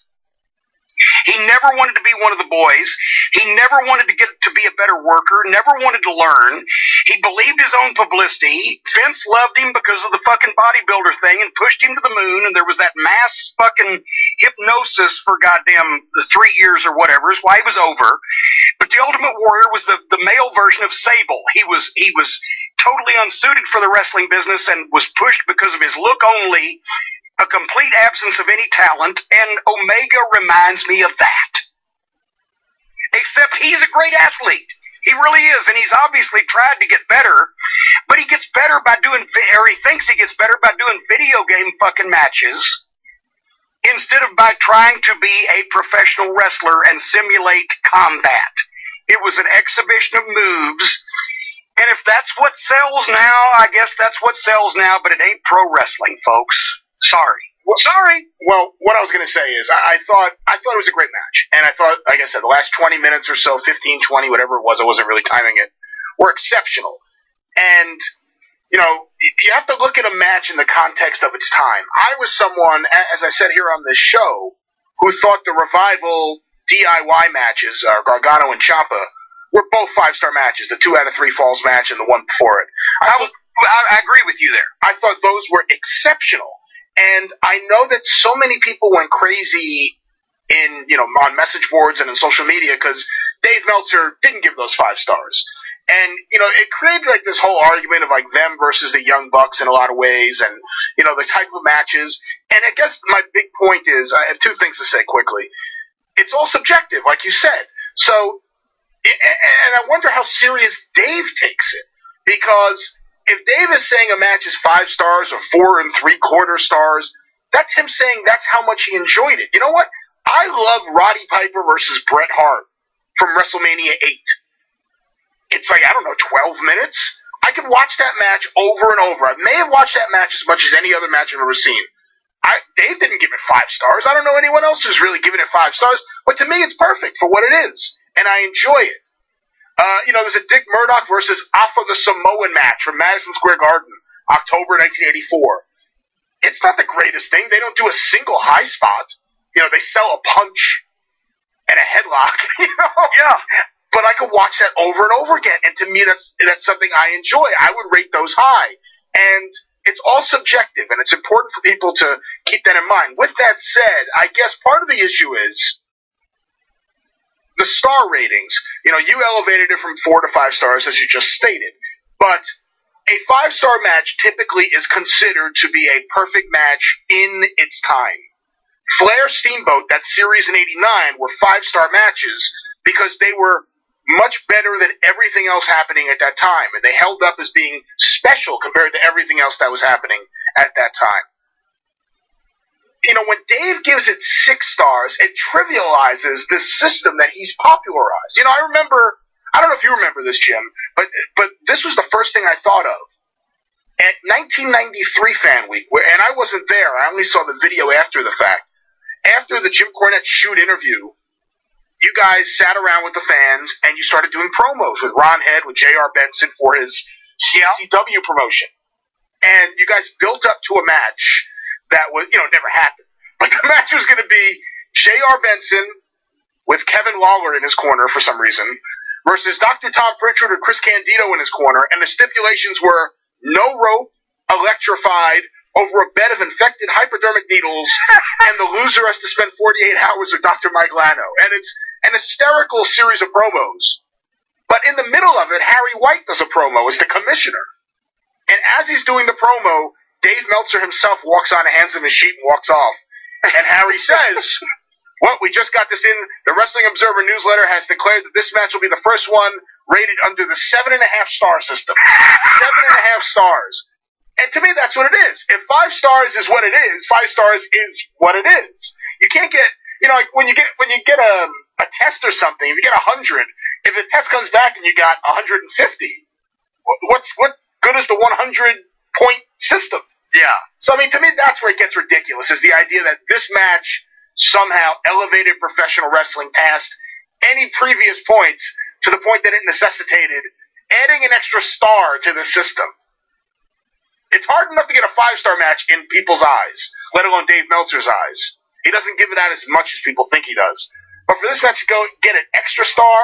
He never wanted to be one of the boys. He never wanted to get to be a better worker, never wanted to learn. He believed his own publicity. Vince loved him because of the fucking bodybuilder thing and pushed him to the moon, and there was that mass fucking hypnosis for goddamn 3 years or whatever. His wife was over. But the Ultimate Warrior was the male version of Sable. He was totally unsuited for the wrestling business and was pushed because of his look only, a complete absence of any talent, and Omega reminds me of that. Except he's a great athlete. He really is, and he's obviously tried to get better, but he gets better by doing, or he thinks he gets better by doing video game fucking matches instead of by trying to be a professional wrestler and simulate combat. It was an exhibition of moves, and if that's what sells now, I guess that's what sells now, but it ain't pro wrestling, folks. Sorry. Sorry. Well, what I was going to say is I thought it was a great match. And I thought, like I said, the last 20 minutes or so, 15, 20, whatever it was, I wasn't really timing it, were exceptional. And, you know, you have to look at a match in the context of its time. I was someone, as I said here on this show, who thought the Revival DIY matches, Gargano and Ciampa, were both 5-star matches, the 2 out of 3 falls match and the one before it. I agree with you there. I thought those were exceptional. And I know that so many people went crazy in, you know, on message boards and in social media because Dave Meltzer didn't give those 5 stars. And, you know, it created like this whole argument of like them versus the Young Bucks in a lot of ways and, you know, the type of matches. And I guess my big point is, I have 2 things to say quickly. It's all subjective, like you said. So, and I wonder how serious Dave takes it. Because if Dave is saying a match is 5 stars or 4 3/4 stars, that's him saying that's how much he enjoyed it. You know what? I love Roddy Piper versus Bret Hart from WrestleMania 8. It's like, I don't know, 12 minutes? I could watch that match over and over. I may have watched that match as much as any other match I've ever seen. Dave didn't give it 5 stars. I don't know anyone else who's really given it 5 stars, but to me it's perfect for what it is, and I enjoy it. You know, there's a Dick Murdoch versus Alpha the Samoan match from Madison Square Garden, October 1984. It's not the greatest thing. They don't do a single high spot. You know, they sell a punch and a headlock, you know? Yeah. But I could watch that over and over again, and to me that's something I enjoy. I would rate those high. And it's all subjective, and it's important for people to keep that in mind. With that said, I guess part of the issue is the star ratings. You know, you elevated it from 4 to 5 stars, as you just stated. But a 5-star match typically is considered to be a perfect match in its time. Flair Steamboat, that series in '89, were 5-star matches because they were much better than everything else happening at that time. And they held up as being special compared to everything else that was happening at that time. You know, when Dave gives it 6 stars, it trivializes this system that he's popularized. You know, I don't know if you remember this, Jim, but this was the first thing I thought of. At 1993 Fan Week, and I wasn't there, I only saw the video after the fact. After the Jim Cornette shoot interview, you guys sat around with the fans and you started doing promos with Ron Head, with J.R. Benson for his CCW promotion. And you guys built up to a match that was, you know, never happened. But the match was going to be J.R. Benson with Kevin Lawler in his corner for some reason versus Dr. Tom Pritchard or Chris Candido in his corner. And the stipulations were no rope, electrified, over a bed of infected hypodermic needles, and the loser has to spend 48 hours with Dr. Mike Lano. And it's an hysterical series of promos. But in the middle of it, Harry White does a promo as the commissioner. And as he's doing the promo, Dave Meltzer himself walks on, hands him his sheet, and walks off. And Harry says, well, we just got this in. The Wrestling Observer newsletter has declared that this match will be the first one rated under the 7.5 star system. 7.5 stars. And to me, that's what it is. If 5 stars is what it is, 5 stars is what it is. You can't get, you know, like when you get a test or something, if you get 100, if the test comes back and you got 150, what good is the 100-point system? Yeah. So, I mean, to me, that's where it gets ridiculous, is the idea that this match somehow elevated professional wrestling past any previous points to the point that it necessitated adding an extra star to the system. It's hard enough to get a 5-star match in people's eyes, let alone Dave Meltzer's eyes. He doesn't give it out as much as people think he does. But for this match to go get an extra star,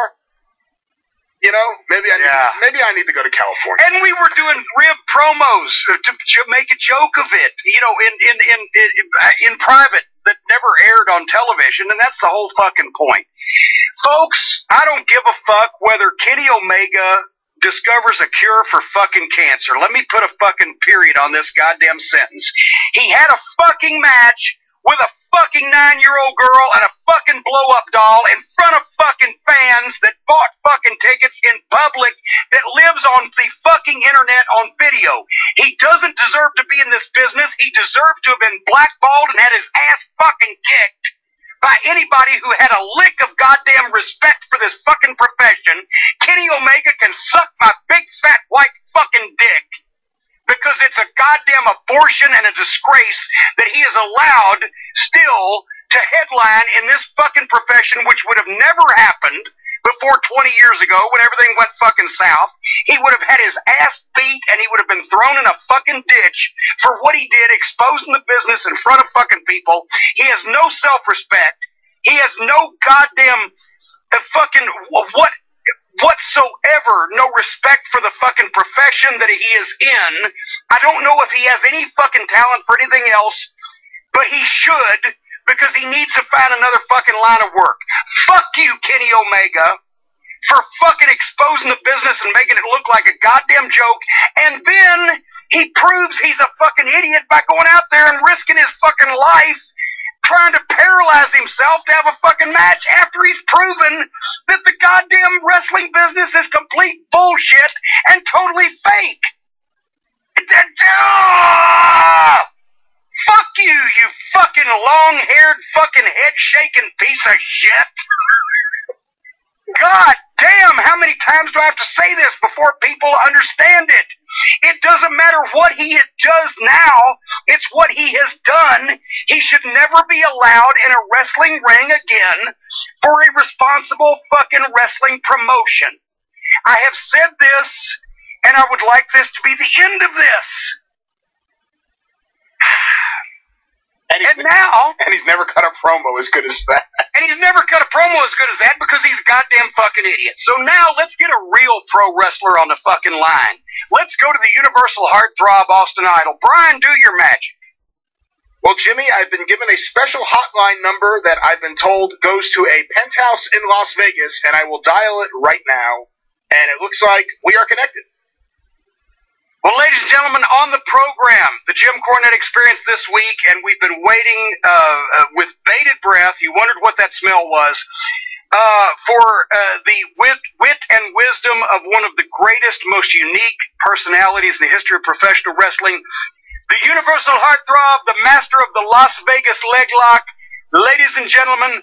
you know, maybe I need to go to California. And we were doing rib promos to make a joke of it, you know, in private that never aired on television, and that's the whole fucking point. Folks, I don't give a fuck whether Kenny Omega discovers a cure for fucking cancer. Let me put a fucking period on this goddamn sentence. He had a fucking match with a fucking 9-year-old girl and a fucking blow-up doll in front of fucking fans that bought fucking tickets in public, that lives on the fucking internet on video. He doesn't deserve to be in this business. He deserved to have been blackballed and had his ass fucking kicked by anybody who had a lick of goddamn respect for this fucking profession. Kenny Omega can suck my big fat white fucking dick, because it's a goddamn abortion and a disgrace that he is allowed still to headline in this fucking profession, which would have never happened before 20 years ago when everything went fucking south. He would have had his ass beat and he would have been thrown in a fucking ditch for what he did, exposing the business in front of fucking people. He has no self-respect. He has no goddamn fucking whatsoever, no respect for the fucking profession that he is in. I don't know if he has any fucking talent for anything else, but he should, because he needs to find another fucking line of work. Fuck you, Kenny Omega, for fucking exposing the business and making it look like a goddamn joke, and then he proves he's a fucking idiot by going out there and risking his fucking life trying to paralyze himself to have a fucking match after he's proven that the goddamn wrestling business is complete bullshit and totally fake. Fuck you, you fucking long-haired fucking head-shaking piece of shit. God damn, how many times do I have to say this before people understand it? It doesn't matter what he does now, it's what he has done. He should never be allowed in a wrestling ring again for a responsible fucking wrestling promotion. I have said this, and I would like this to be the end of this. And he's never cut a promo as good as that. And he's never cut a promo as good as that because he's a goddamn fucking idiot. So now let's get a real pro wrestler on the fucking line. Let's go to the Universal Heartthrob Austin Idol. Brian, do your magic. Well, Jimmy, I've been given a special hotline number that I've been told goes to a penthouse in Las Vegas, and I will dial it right now. And it looks like we are connected. Well, ladies and gentlemen, on the program, the Jim Cornette Experience this week, and we've been waiting with bated breath. You wondered what that smell was. For the wit and wisdom of one of the greatest, most unique personalities in the history of professional wrestling, the Universal Heartthrob, the master of the Las Vegas leg lock, ladies and gentlemen,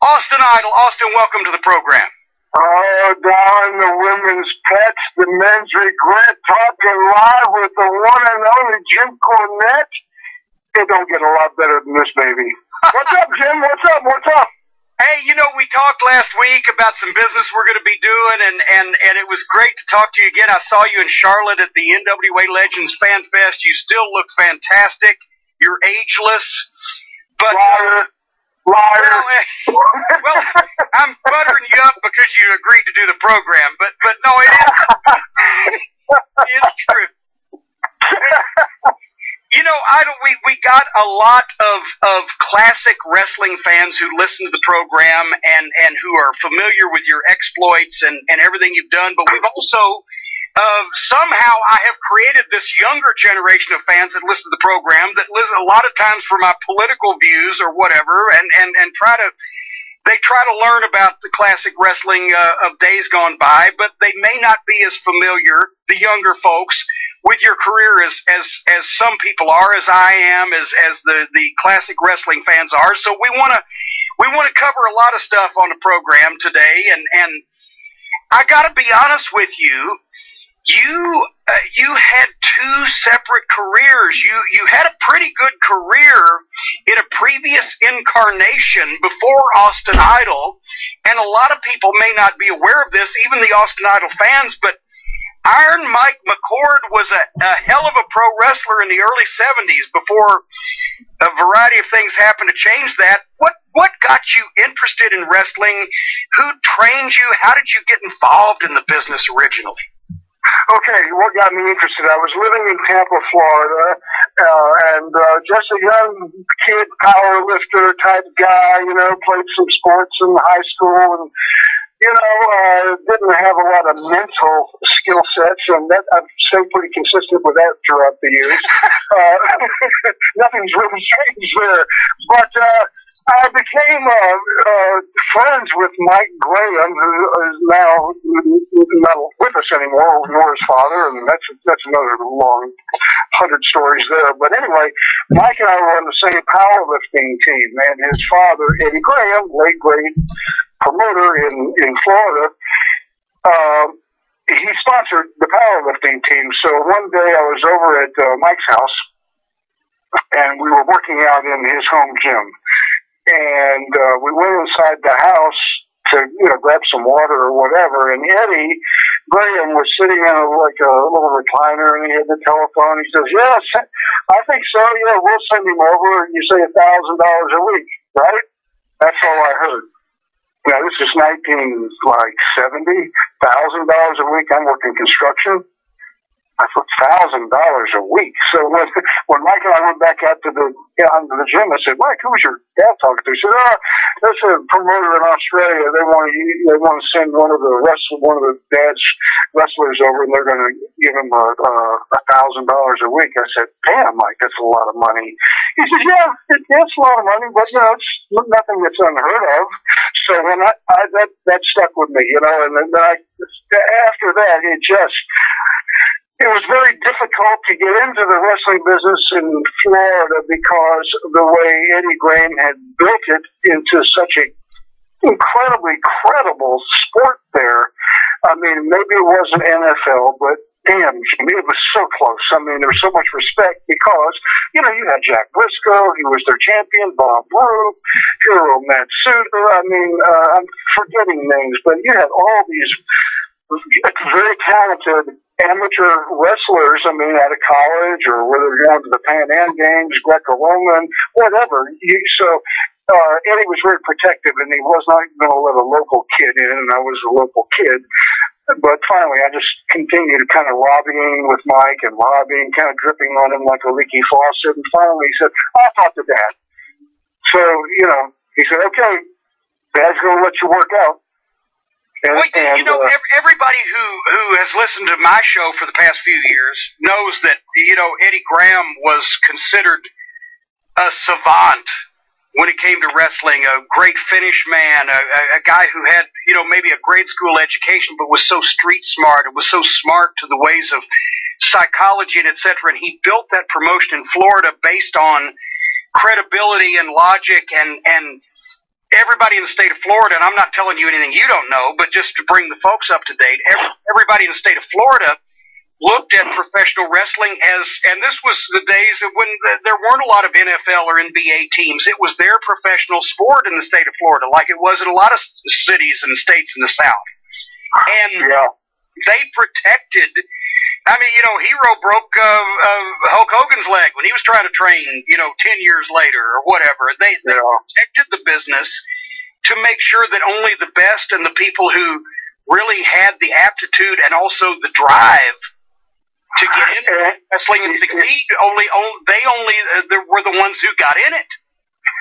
Austin Idol. Austin, welcome to the program. Oh, darn the women's pets, the men's regret, talking live with the one and only Jim Cornette. It don't get a lot better than this, baby. What's up, Jim? What's up? What's up? Hey, you know, we talked last week about some business we're going to be doing, and it was great to talk to you again. I saw you in Charlotte at the NWA Legends Fan Fest. You still look fantastic. You're ageless. But Liar. Well, I'm buttering you up because you agreed to do the program, but no, it is. It's true. You know, we got a lot of classic wrestling fans who listen to the program and who are familiar with your exploits and everything you've done, but we've also somehow I have created this younger generation of fans that listen to the program that listen a lot of times for my political views or whatever, and try to learn about the classic wrestling of days gone by, but they may not be as familiar, the younger folks, with your career as some people are, as I am, as the classic wrestling fans are. So we want to cover a lot of stuff on the program today, and I got to be honest with you. You had two separate careers. You had a pretty good career in a previous incarnation before Austin Idol, and a lot of people may not be aware of this, even the Austin Idol fans, but Iron Mike McCord was a hell of a pro wrestler in the early 70s before a variety of things happened to change that. What got you interested in wrestling? Who trained you? How did you get involved in the business originally? Okay, what got me interested? I was living in Tampa, Florida, and just a young kid, power lifter type guy, you know, played some sports in high school and Didn't have a lot of mental skill sets, and that I've stayed pretty consistent with that throughout the years. Nothing's really changed there. But I became friends with Mike Graham, who is now not with us anymore, nor his father, and that's another long 100 stories there. But anyway, Mike and I were on the same powerlifting team, and his father, Eddie Graham, late great promoter in Florida, he sponsored the powerlifting team. So one day I was over at Mike's house, and we were working out in his home gym. And we went inside the house to, grab some water or whatever. And Eddie Graham was sitting in a little recliner, and he had the telephone. He says, "Yes, I think so. Yeah, we'll send him over. And you say $1,000 a week, right?" That's all I heard. Now, this is 1970, $1,000 a week. I'm working construction. I thought $1,000 a week. So when Mike and I went back out to the gym, I said, "Mike, who's your dad talking to?" He said, "That's a promoter in Australia. They want to send one of the dad's wrestlers over, and they're going to give him $1,000 a week." I said, "Damn, Mike, that's a lot of money." He said, "Yeah, it's a lot of money, but it's nothing that's unheard of." So when that stuck with me, and then after that, it was very difficult to get into the wrestling business in Florida because of the way Eddie Graham had built it into such a incredibly credible sport there. I mean, maybe it wasn't NFL, but damn, Jimmy, it was so close. I mean, there was so much respect because, you had Jack Briscoe, he was their champion, Bob Roop, Hiro Matsuda. I mean, I'm forgetting names, but you had all these very talented amateur wrestlers, out of college or whether you're going to the Pan Am Games, Greco-Roman, whatever. Eddie was very protective, and he was not going to let a local kid in, and I was a local kid. But finally, I just continued kind of lobbying with Mike and lobbying, kind of dripping on him like a leaky faucet. And finally, he said, "I'll talk to Dad." So, he said, "Okay, Dad's going to let you work out." Everybody who has listened to my show for the past few years knows that, Eddie Graham was considered a savant when it came to wrestling, a great finish man, a guy who had, maybe a grade school education, but was so street smart, and was so smart to the ways of psychology and et cetera. And he built that promotion in Florida based on credibility and logic and everybody in the state of Florida, and I'm not telling you anything you don't know, but just to bring the folks up to date, everybody in the state of Florida looked at professional wrestling and this was the days of when there weren't a lot of NFL or NBA teams. It was their professional sport in the state of Florida, like it was in a lot of cities and states in the South. And they protected. Hero broke Hulk Hogan's leg when he was trying to train, 10 years later or whatever. They protected the business to make sure that only the best and the people who really had the aptitude and also the drive to get into wrestling and succeed, they were the ones who got in it.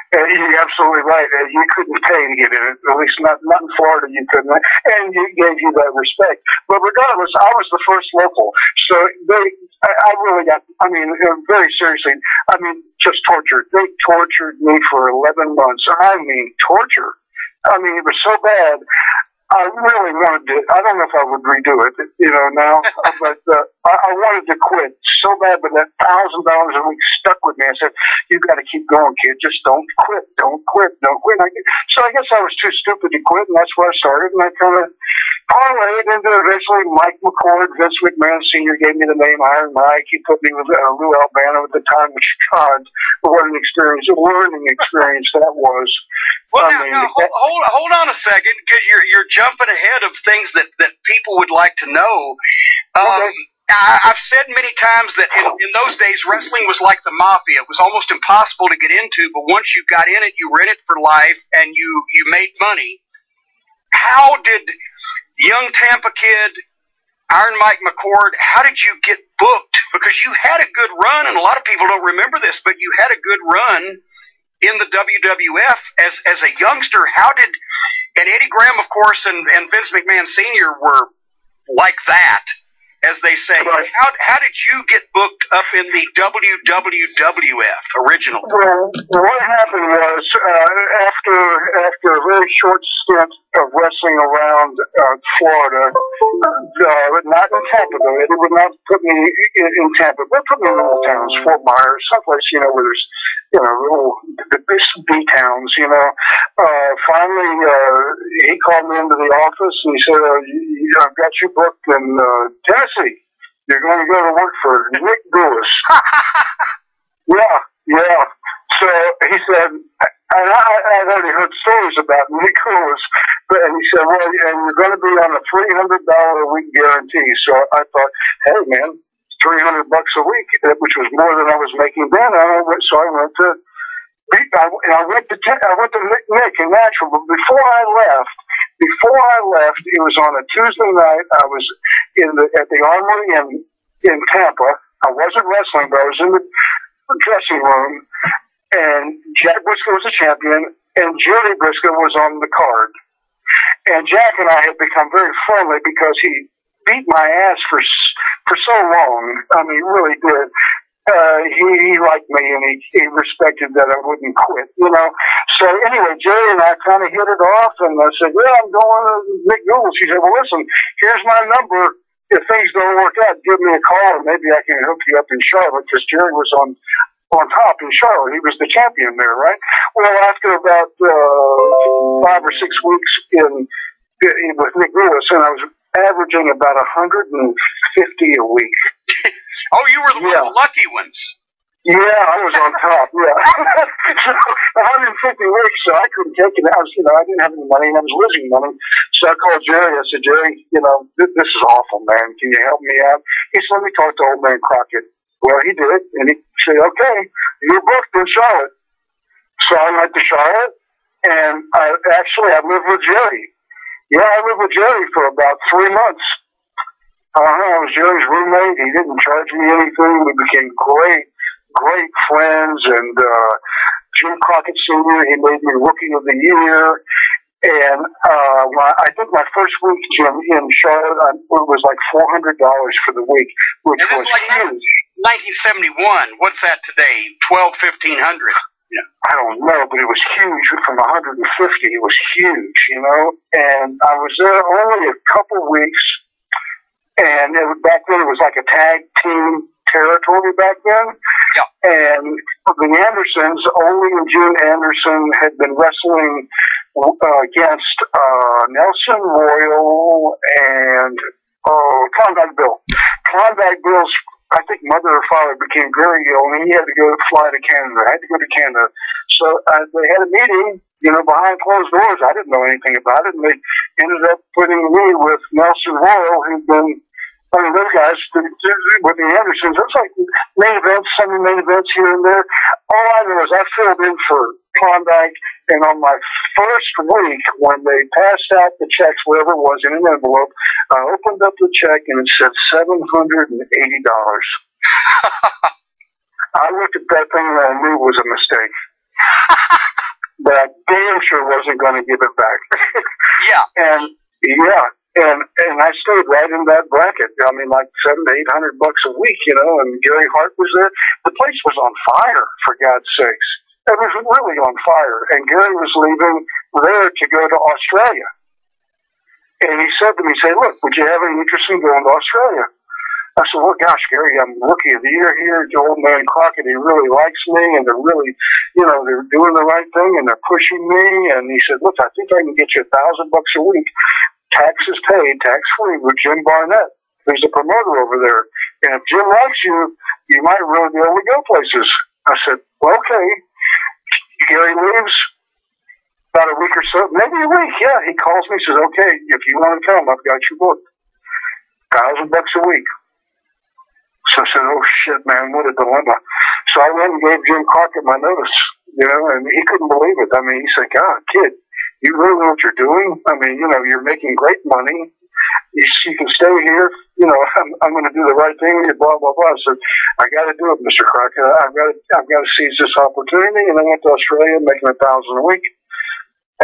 You're absolutely right. You couldn't pay to get in it. At least not in Florida, you couldn't. And it gave you that respect. But regardless, I was the first local. So I really got, very seriously, just tortured. They tortured me for 11 months. Torture. It was so bad. I really wanted to, I don't know if I would redo it, now, but I wanted to quit so bad, but that $1,000 a week stuck with me. I said, "You've got to keep going, kid. Just don't quit. Don't quit. Don't quit." So I guess I was too stupid to quit, and that's where I started, and I kind of parlayed into eventually Mike McCord. Vince McMahon Sr. gave me the name Iron Mike. He put me with Lou Albano at the time, which, God, what an experience, a learning experience that was. Well, now hold on a second, because you're jumping ahead of things that people would like to know. Okay. I've said many times that in those days, wrestling was like the mafia. It was almost impossible to get into, but once you got in it, you were in it for life, and you made money. How did young Tampa kid, Iron Mike McCord, how did you get booked? Because you had a good run, and a lot of people don't remember this, but you had a good run in the WWF as a youngster. How did And Eddie Graham, of course, and Vince McMahon Sr. were like that, as they say. Right. How did you get booked up in the WWF original? Well, what happened was after a very short stint of wrestling around Florida, not in Tampa though. It would not put me in Tampa, but put me in little towns, Fort Myers, someplace where there's little the B towns. Finally, he called me into the office and he said, "I've got you booked in Tennessee. You're going to go to work for Nick Goulas." Yeah. So he said, and I'd already heard stories about Nick Goulas, and he said, "Well, and you're going to be on a $300 a week guarantee." So I thought, hey man, $300 a week, which was more than I was making then. So I went to Nick in Nashville. But before I left, it was on a Tuesday night. I was at the Armory in Tampa. I wasn't wrestling, but I was in the dressing room, and Jack Briscoe was a champion, and Jerry Briscoe was on the card. And Jack and I had become very friendly because he beat my ass for so long. I mean, he really did. He liked me, and he respected that I wouldn't quit, So anyway, Jerry and I kind of hit it off, and I said, "Yeah, I'm going to Nick Goulas." He said, "Well, listen, here's my number. If things don't work out, give me a call, and maybe I can hook you up in Charlotte," because Jerry was on top in Charlotte. He was the champion there, right? Well, after about 5 or 6 weeks with Nick Goulas, and I was averaging about 150 a week. Oh, you were one of the lucky ones. Yeah, I was on top. Yeah, so 150 weeks, so I couldn't take it. I didn't have any money, and I was losing money. So I called Jerry. I said, "Jerry, this is awful, man. Can you help me out?" He said, "Let me talk to old man Crockett." Well, he did, and he said, "Okay, you're booked in Charlotte." So I went to Charlotte, and I lived with Jerry. Yeah, I lived with Jerry for about 3 months. I was Jerry's roommate. He didn't charge me anything. We became great friends. And Jim Crockett Sr., he made me Rookie of the Year. And I think my first week, Jim, in Charlotte, it was like $400 for the week, which was huge. 1971. What's that today? 1,500. Yeah. I don't know, but it was huge. From 150, it was huge, And I was there only a couple weeks. And back then, it was like a tag team territory back then. Yeah. And the Andersons, Ole and June Anderson, had been wrestling against Nelson Royal and Klondike Bill. Klondike Bill's, I think, mother or father became very ill, and he had to fly to Canada. I had to go to Canada. So they had a meeting, behind closed doors. I didn't know anything about it, and they ended up putting me with Nelson Royal, who'd been those guys with the Andersons. It's like main events, Sunday main events here and there. All I know is I filled in for Klondike, and on my first week, when they passed out the checks, whatever it was, in an envelope, I opened up the check and it said $780. I looked at that thing and I knew it was a mistake. But I damn sure wasn't going to give it back. Yeah. And I stayed right in that bracket. I mean, like $700 to $800 a week, and Gary Hart was there. The place was on fire, for God's sakes. It was really on fire. And Gary was leaving there to go to Australia. And he said to me, "Look, would you have any interest in going to Australia?" I said, "Well, gosh, Gary, I'm Rookie of the Year here. Old man Crockett, he really likes me, and they're really, they're doing the right thing, and they're pushing me." And he said, "Look, I think I can get you $1,000 a week, taxes paid, tax-free, with Jim Barnett, who's the promoter over there. And if Jim likes you, you might really be able to go places." I said, "Well, okay." Gary leaves. About a week or so, maybe a week, yeah. He calls me, says, "Okay, if you want to come, I've got you booked. $1,000 a week." So I said, "Oh shit, man, what a dilemma." So I went and gave Jim Crockett my notice, and he couldn't believe it. I mean, he said, "God, kid, you really know what you're doing? I mean, you're making great money. You can stay here. I'm going to do the right thing. Blah blah blah." I said, "I got to do it, Mr. Crockett. I've got to seize this opportunity." And I went to Australia, making $1,000 a week.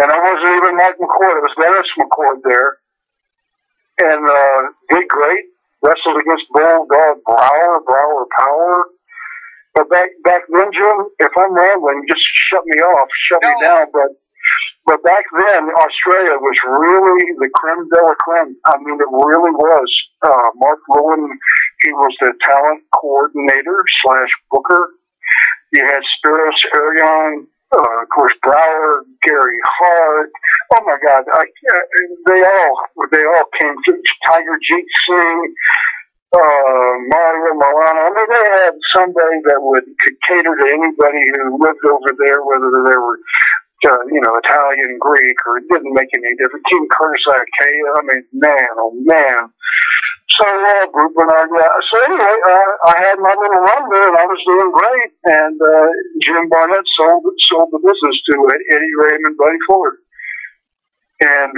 And I wasn't even Mike McCord. It was Dennis McCord there. And did great. Wrestled against Bulldog Brower Power. But back then, Jim, if I'm rambling, just shut me down. But back then, Australia was really the creme de la creme. I mean, it really was. Mark Rowan, he was the talent coordinator / booker. You had Spiros Arion, of course, Brower, Gary Hart. Oh my God, they all came to Tiger Jeet Singh, Mario Milano. I mean, they had somebody that could cater to anybody who lived over there, whether they were, Italian, Greek, or it didn't make any difference. King Curtis Ikea. I mean, man, oh man. So so anyway, I had my little run there, and I was doing great. And Jim Barnett sold the business to Eddie Raymond, Buddy Ford. And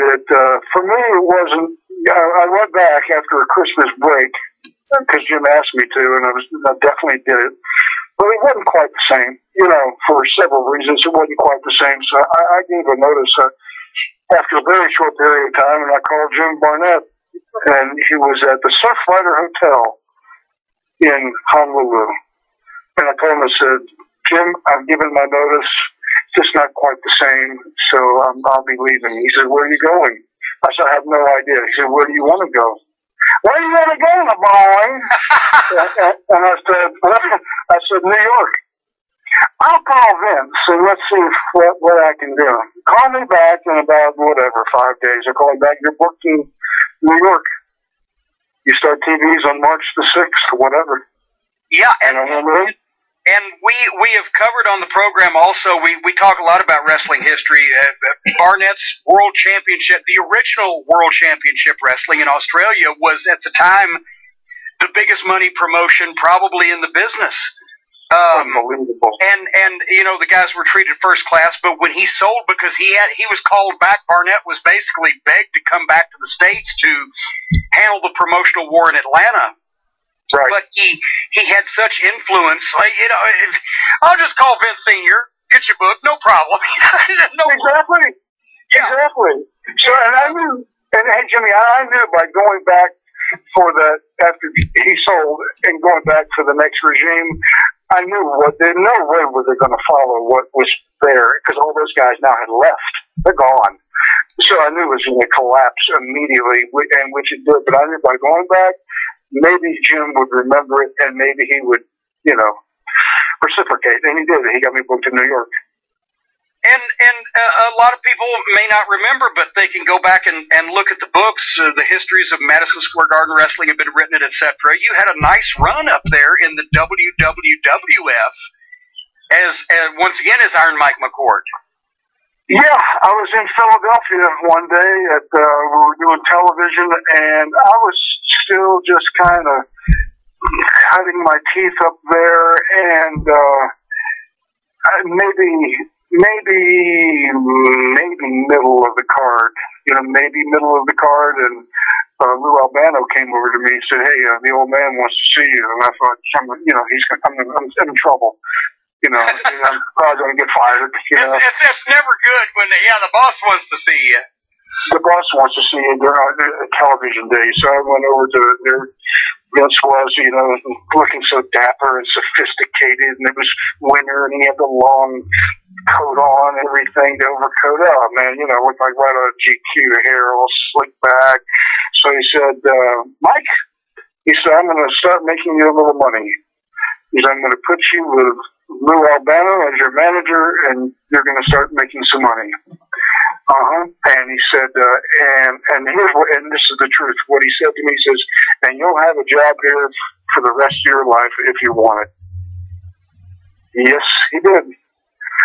for me, it wasn't. I went back after a Christmas break because Jim asked me to, and I definitely did it. But it wasn't quite the same, for several reasons. It wasn't quite the same. So I gave a notice after a very short period of time, and I called Jim Barnett, and he was at the Surfrider Hotel in Honolulu. And I told him, I said, Jim, I've given my notice. It's just not quite the same, so I'll be leaving. He said, where are you going? I said, I have no idea. He said, where do you want to go? Where do you want to go, my boy? And I said, New York. I'll call Vince and let's see what I can do. Call me back in about, 5 days. I call him back. You're booked in New York. You start TVs on March the 6th, whatever. Yeah, and we have covered on the program also, we talk a lot about wrestling history. Barnett's World Championship, the original World Championship Wrestling in Australia was at the time the biggest money promotion probably in the business. Unbelievable. And the guys were treated first class, but when he sold, because he was called back, Barnett was basically begged to come back to the States to handle the promotional war in Atlanta. Right. But he had such influence. I'll just call Vince Sr., get your book, no problem. Exactly. Yeah. Exactly. So, and I knew, and hey, Jimmy, I knew by going back for that, after he sold and going back for the next regime, I knew there's no way were they going to follow what was there, because all those guys now had left. They're gone. So I knew it was going to collapse immediately, and which it did. But I knew by going back, maybe Jim would remember it, and maybe he would, reciprocate. And he did. He got me booked in New York. And a lot of people may not remember, but they can go back and look at the books. The histories of Madison Square Garden wrestling have been written, etc. You had a nice run up there in the WWF as once again as Iron Mike McCord. Yeah, I was in Philadelphia one day we were doing television, and I was still just kind of cutting my teeth up there, and maybe middle of the card, maybe middle of the card, and Lou Albano came over to me and said, "Hey, the old man wants to see you," and I thought, I'm in trouble. I'm probably going to get fired. It's never good when the boss wants to see you. The boss wants to see you during a television day. So I went over to there. Vince was, looking so dapper and sophisticated, and it was winter, and he had the long coat on, everything, the overcoat. Oh man, looked like right out of GQ, hair all slicked back. So he said, Mike, he said, I'm going to start making you a little money. He said, I'm going to put you with Lou Albano as your manager, and you're going to start making some money. And he said, and here's what, and this is the truth. What he said to me, he says, and you'll have a job here for the rest of your life if you want it. Yes, he did.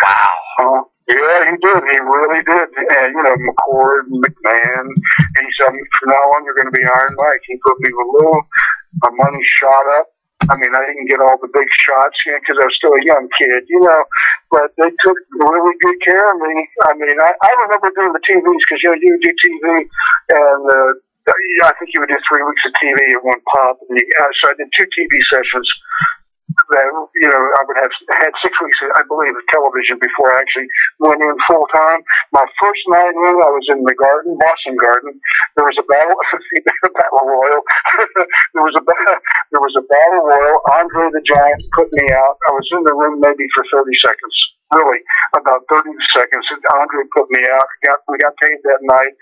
Wow. Yeah, he did. He really did. And, McCord, McMahon, and he said, from now on, you're going to be Iron Mike. He put me with Lou. My money shot up. I mean, I didn't get all the big shots because I was still a young kid, but they took really good care of me. I mean, I remember doing the TVs because, you do TV, and I think you would do 3 weeks of TV at one pop. And so I did 2 TV sessions that, you know, I would have had 6 weeks, I believe, of television before I actually went in full time. My first night in, I was in the Garden, Boston Garden. There was a battle, battle royal. there was a battle royal. Andre the Giant put me out. I was in the room maybe for 30 seconds. Really, about 30 seconds. Andre put me out. We got paid that night,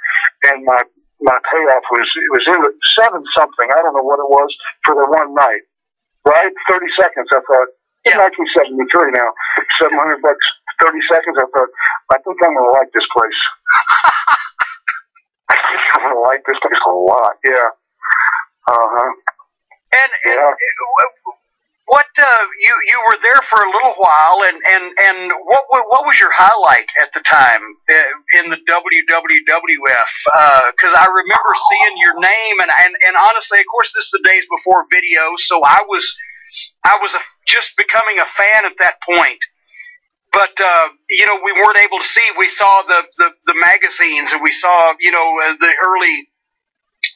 and my payoff was in at 7 something. I don't know what it was for the one night. Right? 30 seconds. I thought, in 1973 now, $700, 30 seconds. I thought, I think I'm going to like this place. I think I'm going to like this place a lot. Yeah. Uh-huh. And what you were there for a little while, and what was your highlight at the time in the WWF? Because I remember seeing your name, and honestly, of course, this is the days before video, so I was just becoming a fan at that point. But you know, we weren't able to see. We saw the magazines, and we saw, you know, the early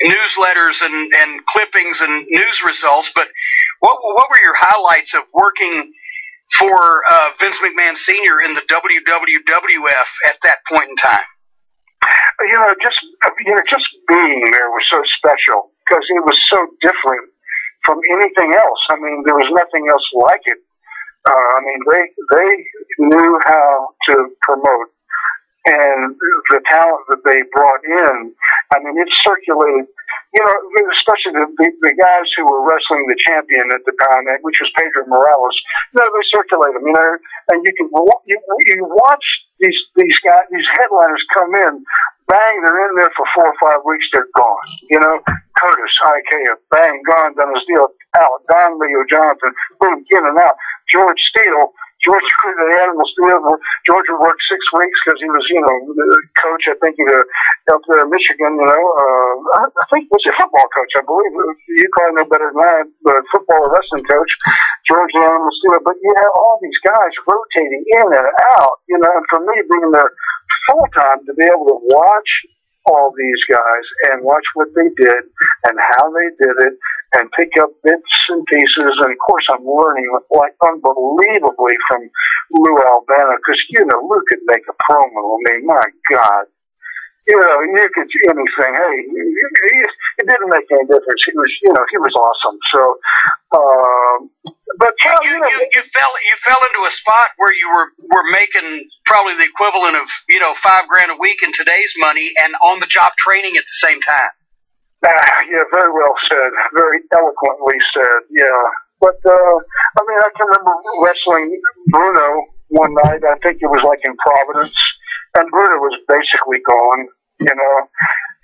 newsletters and clippings and news results, but what were your highlights of working for Vince McMahon Sr. in the WWF at that point in time? You know, just being there was so special because it was so different from anything else. I mean, there was nothing else like it. I mean, they knew how to promote, and the talent that they brought in, I mean, it circulated, you know, especially the guys who were wrestling the champion at the time, which was Pedro Morales. You know, they circulate them, you know, and you watch these guys, these headliners come in, bang, they're in there for 4 or 5 weeks, they're gone. You know, Curtis, Ikea, bang, gone, done his deal, out. Don Leo Jonathan, boom, in and out. George Steele, George created the Animal Steel. George would work 6 weeks because he was, you know, the coach, I think, up there in Michigan, you know. I think he was a football coach, I believe. You probably know better than I, but football or wrestling coach. George the Animal Steel. But you have all these guys rotating in and out, you know. And for me, being there full time, to be able to watch all these guys and watch what they did and how they did it and pick up bits and pieces. And, of course, I'm learning, like, unbelievably from Lou Albano because, you know, Lou could make a promo. I mean, my God. You know, you could anything. Hey, it didn't make any difference. He was, you know, he was awesome. So, but you fell into a spot where you were making probably the equivalent of, you know, $5,000 a week in today's money, and on the job training at the same time. Yeah, very well said. Very eloquently said. Yeah, but I mean, I can remember wrestling Bruno one night. I think it was like in Providence. And Bruno was basically gone, you know.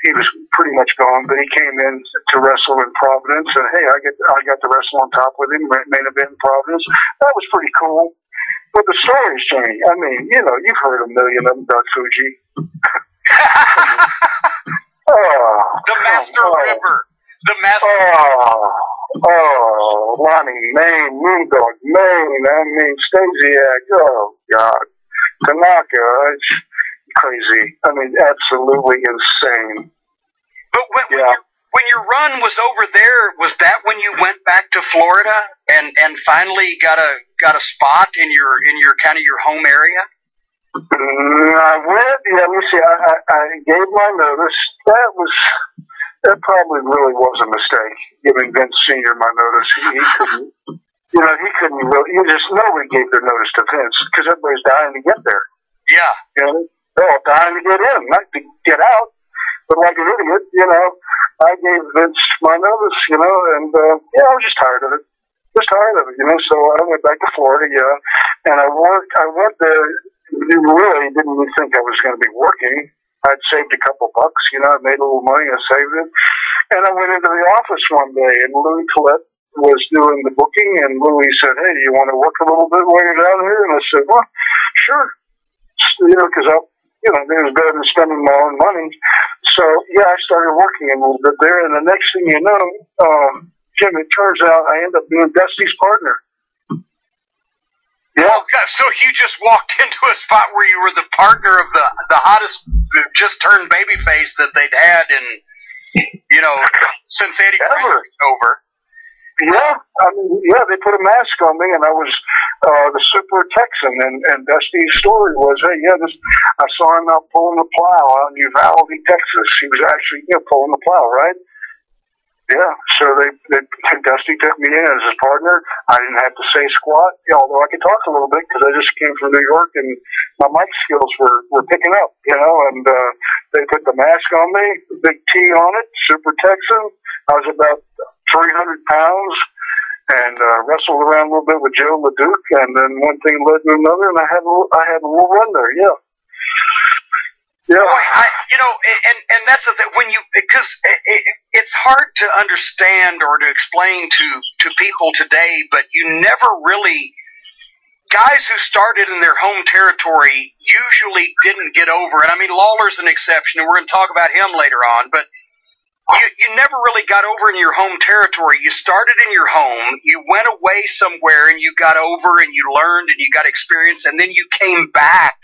He was pretty much gone, but he came in to wrestle in Providence, and hey, I got to wrestle on top with him, main event in Providence. That was pretty cool. But the stories, Jamie, I mean, you know, you've heard a million of them about Fuji. The Master River. The Master Lonnie, Maine, Moondog, Maine, I mean, Stasiak, oh, God. Tanaka, it's crazy. I mean, absolutely insane. But when your run was over there, was that when you went back to Florida and finally got a spot in your kind of your home area? I went. Yeah, let me see. I gave my notice. That probably really was a mistake, giving Vince Sr. my notice. He couldn't. You know, he couldn't really. Nobody gave their notice to Vince because everybody's dying to get there. Yeah. You know, they're all dying to get in, not to get out. But like an idiot, you know, I gave Vince my notice, you know, and yeah, I was just tired of it. You know. So I went back to Florida, yeah, and I went there. Really didn't even think I was going to be working. I'd saved a couple bucks, you know, I made a little money, I saved it. And I went into the office one day, and Louis Collette was doing the booking, and Louis said, hey, do you want to work a little bit while you're down here? And I said, well, sure. You know, because it was better than spending my own money. So, yeah, I started working a little bit there, and the next thing you know, Jim, it turns out I ended up being Dusty's partner. Yeah. Oh, God. So you just walked into a spot where you were the partner of the hottest just turned babyface that they'd had in, you know, since Eddie Guerrero was over. Yeah, I mean, yeah, they put a mask on me, and I was the Super Texan. And Dusty's story was, hey, yeah, I saw him out pulling the plow out in Uvalde, Texas. He was actually pulling the plow, right? Yeah, so Dusty took me in as his partner. I didn't have to say squat, although I could talk a little bit because I just came from New York and my mic skills were picking up, and they put the mask on me, the big T on it, Super Texan. I was about 300 pounds and wrestled around a little bit with Joe LeDuc, and then one thing led to another, and I had a little run there, yeah. Yeah, and that's the thing because it's hard to understand or to explain to people today, but you never really. Guys who started in their home territory usually didn't get over it. I mean, Lawler's an exception, and we're going to talk about him later on, but you never really got over in your home territory. You started in your home, you went away somewhere, and you got over, and you learned, and you got experience, and then you came back.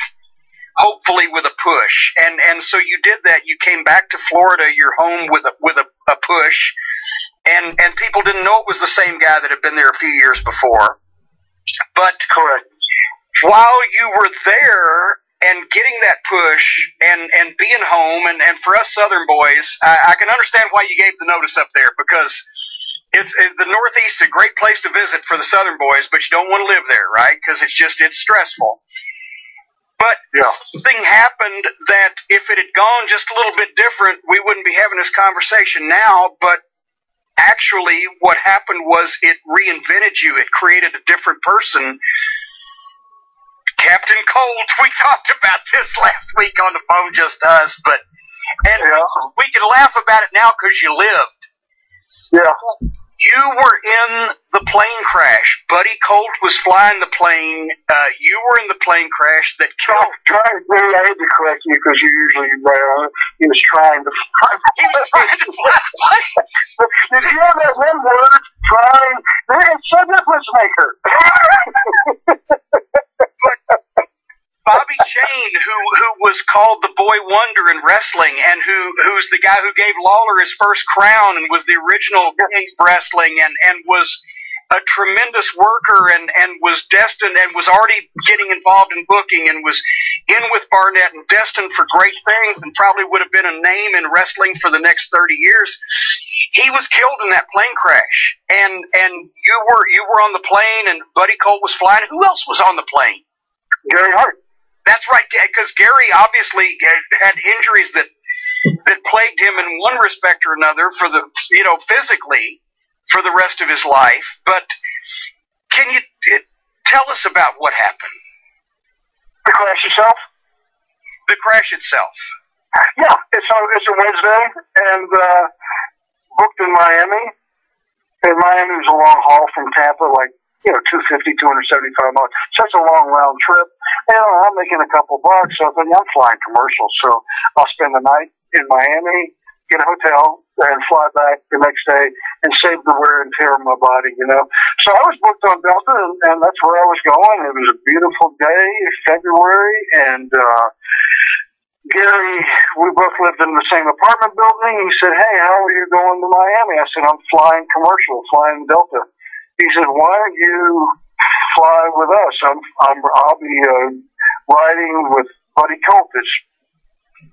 Hopefully with a push, and so you did that. You came back to Florida, your home, with a push, and people didn't know it was the same guy that had been there a few years before. But correct. While you were there and getting that push and being home, and for us Southern boys, I can understand why you gave the notice up there because it's the Northeast is a great place to visit for the Southern boys, but you don't want to live there, right? Because it's stressful. But something happened that if it had gone just a little bit different, we wouldn't be having this conversation now. But actually what happened was it reinvented you. It created a different person. Captain Colt, we talked about this last week on the phone, just us. We can laugh about it now because you lived. Yeah. You were in the plane crash. Buddy Colt was flying the plane. You were in the plane crash that killed. I had to correct you because you usually right on it. He was trying to fly. He was trying to fly the plane. Did you hear that one word? Trying. It's a difference maker. Bobby Shane, who was called the Boy Wonder in wrestling, and who's the guy who gave Lawler his first crown and was the original King of Wrestling, and was a tremendous worker and was destined and was already getting involved in booking and was in with Barnett and destined for great things and probably would have been a name in wrestling for the next 30 years. He was killed in that plane crash, and you were on the plane, and Buddy Colt was flying. Who else was on the plane? Gary Hart. That's right, because Gary obviously had injuries that plagued him in one respect or another physically for the rest of his life. But can you tell us about what happened? The crash itself? The crash itself. Yeah, it's a Wednesday, and booked in Miami. And Miami was a long haul from Tampa, 275 miles. Such a long round trip. And I'm making a couple bucks, so I think I'm flying commercial. So I'll spend the night in Miami, get a hotel, and fly back the next day and save the wear and tear of my body, So I was booked on Delta, and that's where I was going. It was a beautiful day, February, and Gary, we both lived in the same apartment building. He said, hey, how are you going to Miami? I said, I'm flying commercial, flying Delta. He said, why don't you fly with us? I'll be riding with Buddy Colt.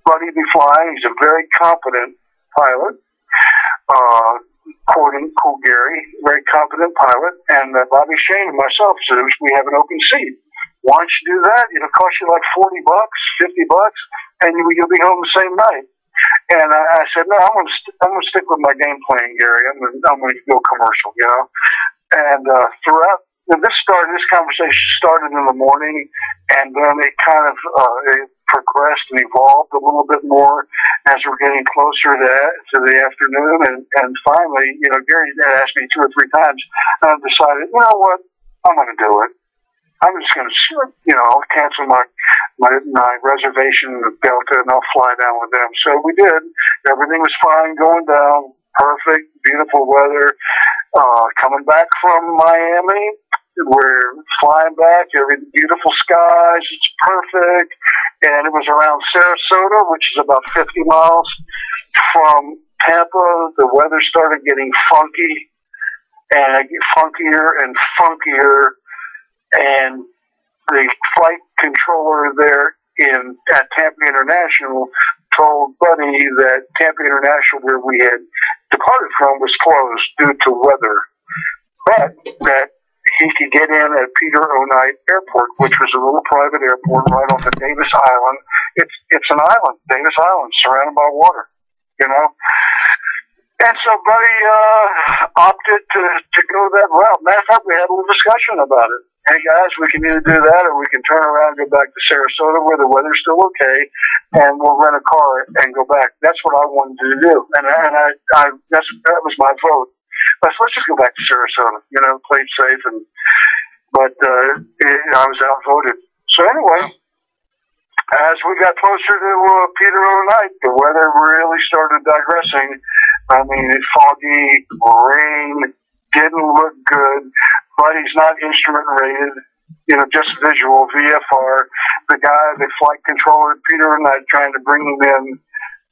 Buddy be flying. He's a very competent pilot. Quoting Cool Gary, very competent pilot. And Bobby Shane and myself said, we have an open seat. Why don't you do that? It'll cost you like $40, $50, and you'll be home the same night. And I said, no, I'm gonna stick with my game plan, Gary. I'm gonna go commercial, And throughout this conversation started in the morning, and then it kind of it progressed and evolved a little bit more as we're getting closer to the afternoon. And finally, Gary had asked me 2 or 3 times, and I decided, you know what, I'm going to do it. I'm just going to, I'll cancel my reservation with Delta, and I'll fly down with them. So we did. Everything was fine going down. Perfect, beautiful weather. Coming back from Miami, we're flying back. Beautiful skies. It's perfect. And it was around Sarasota, which is about 50 miles from Tampa. The weather started getting funky. and I get funkier and funkier, and the flight controller there at Tampa International told Buddy that Tampa International, where we had departed from, was closed due to weather, but that he could get in at Peter O'Knight Airport, which was a little private airport right off of Davis Island. It's an island, Davis Island, surrounded by water, you know. And so Buddy opted to go that route. Matter of fact, we had a little discussion about it. Hey guys, we can either do that or we can turn around and go back to Sarasota where the weather's still okay, and we'll rent a car and go back. That's what I wanted to do, and that was my vote. Let's just go back to Sarasota, you know, played safe, but I was outvoted. So anyway, as we got closer to Peter O'Knight, the weather really started digressing. I mean, it's foggy, rain, didn't look good. Buddy's not instrument rated, you know, just visual, VFR. The guy, the flight controller, Peter O'Knight, trying to bring him in,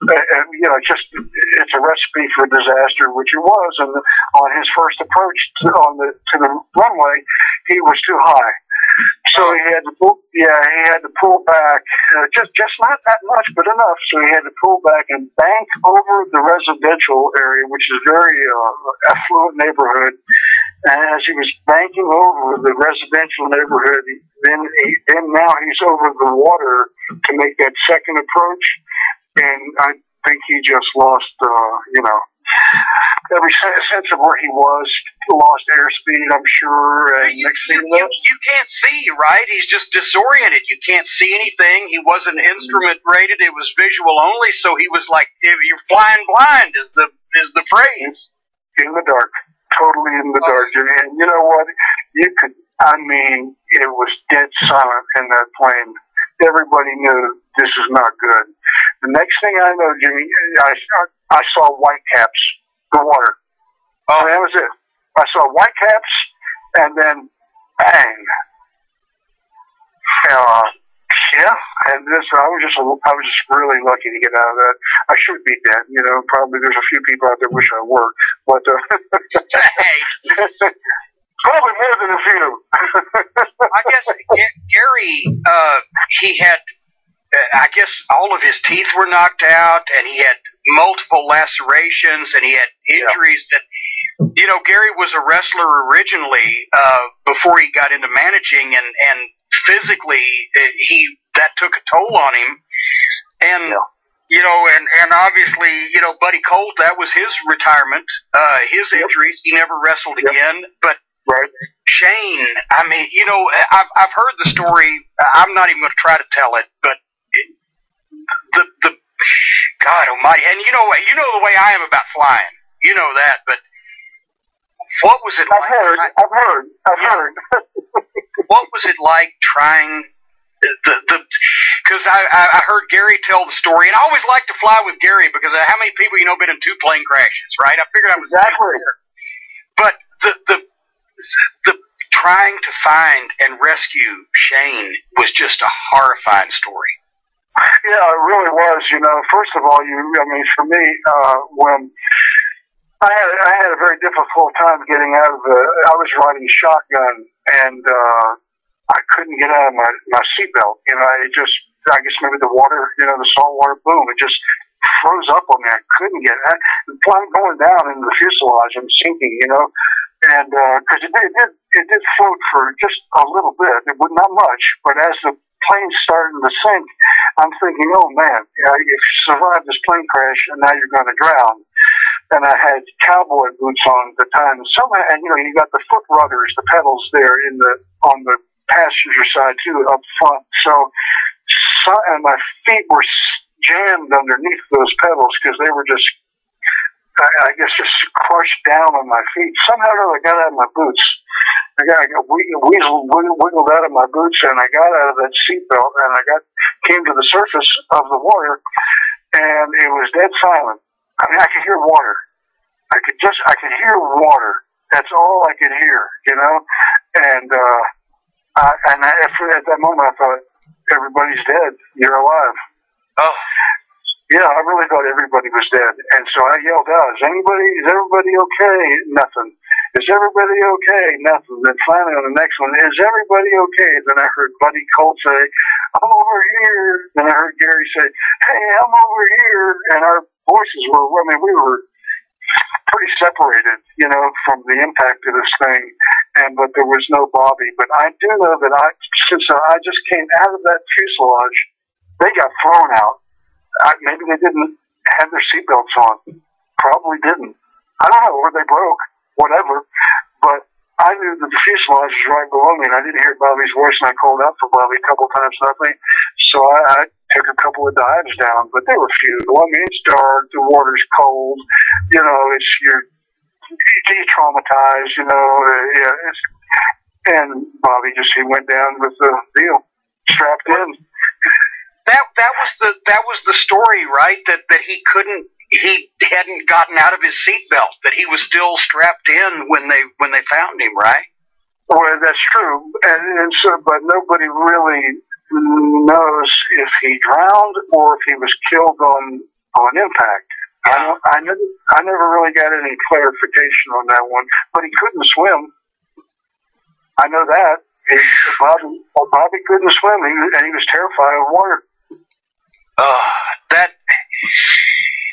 you know, it's a recipe for disaster, which it was. And on his first approach to the runway, he was too high. So he had to pull back, just not that much, but enough. So he had to pull back and bank over the residential area, which is a very affluent neighborhood. And as he was banking over the residential neighborhood, then now he's over the water to make that second approach. And I think he just lost, you know, every sense of where he was, lost airspeed, I'm sure. And you can't see, right? He's just disoriented. You can't see anything. He wasn't instrument rated. It was visual only. So he was like, "You're flying blind," is the phrase. In the dark, totally in the dark. And you know what? It was dead silent in that plane. Everybody knew this is not good. The next thing I know, Jimmy, I saw white caps, the water. Oh, that was it. I saw white caps, and then bang. Yeah, and I was just really lucky to get out of that. I should be dead, you know. Probably there's a few people out there wish I were, but probably more than a few. I guess Gary, he had, I guess all of his teeth were knocked out, and he had multiple lacerations, and he had injuries that, you know, Gary was a wrestler originally before he got into managing, and physically that took a toll on him. And you know, and obviously, you know, Buddy Colt, that was his retirement, his injuries. He never wrestled again. But Shane, I mean, you know, I've heard the story. I'm not even going to try to tell it, but the God Almighty, and you know the way I am about flying. You know that, but what was it like? I've heard. What was it like trying because I heard Gary tell the story, and I always like to fly with Gary because how many people you know been in 2 plane crashes, right? I figured I was exactly there. But the trying to find and rescue Shane was just a horrifying story. Yeah, it really was. You know, first of all, for me, when I had a very difficult time getting out of I was riding shotgun, and I couldn't get out of my seatbelt. You know, I guess maybe the water, you know, the salt water, boom, it just froze up on me. I couldn't get it. The plane going down into the fuselage and sinking, you know, and because it did float for just a little bit. It was not much, but as the plane started to sink, I'm thinking, oh man, if you survive this plane crash, and now you're going to drown. And I had cowboy boots on at the time. And you know, you got the foot rudders, the pedals there on the passenger side too, up front. And my feet were jammed underneath those pedals because they were just, I guess, just crushed down on my feet. Somehow or other, I got out of my boots. I got wiggled out of my boots, and I got out of that seatbelt, and came to the surface of the water, and it was dead silent. I mean, I could hear water. I could hear water. That's all I could hear, you know. And at that moment, I thought, everybody's dead. You're alive. Oh. Yeah, I really thought everybody was dead. And so I yelled out, is everybody okay? Nothing. Is everybody okay? Nothing. Then finally on the next one, is everybody okay? Then I heard Buddy Colt say, I'm over here. Then I heard Gary say, hey, I'm over here. And our voices were, I mean, we were pretty separated, from the impact of this thing. But there was no Bobby. But I do know that since I just came out of that fuselage, they got thrown out. Maybe they didn't have their seatbelts on. Probably didn't. I don't know, or they broke, whatever. But I knew that the fuselage was right below me, and I didn't hear Bobby's voice, and I called out for Bobby a couple of times, nothing. So I took a couple of dives down, but they were futile. I mean, it's dark, the water's cold, you're traumatized, and Bobby he went down with the deal, strapped in. That was the story, right? That he hadn't gotten out of his seatbelt, that he was still strapped in when they found him, right? Well, that's true, and so, but nobody really knows if he drowned or if he was killed on impact. Yeah. I never really got any clarification on that one, but he couldn't swim. I know that. Bobby couldn't swim, and he was terrified of water.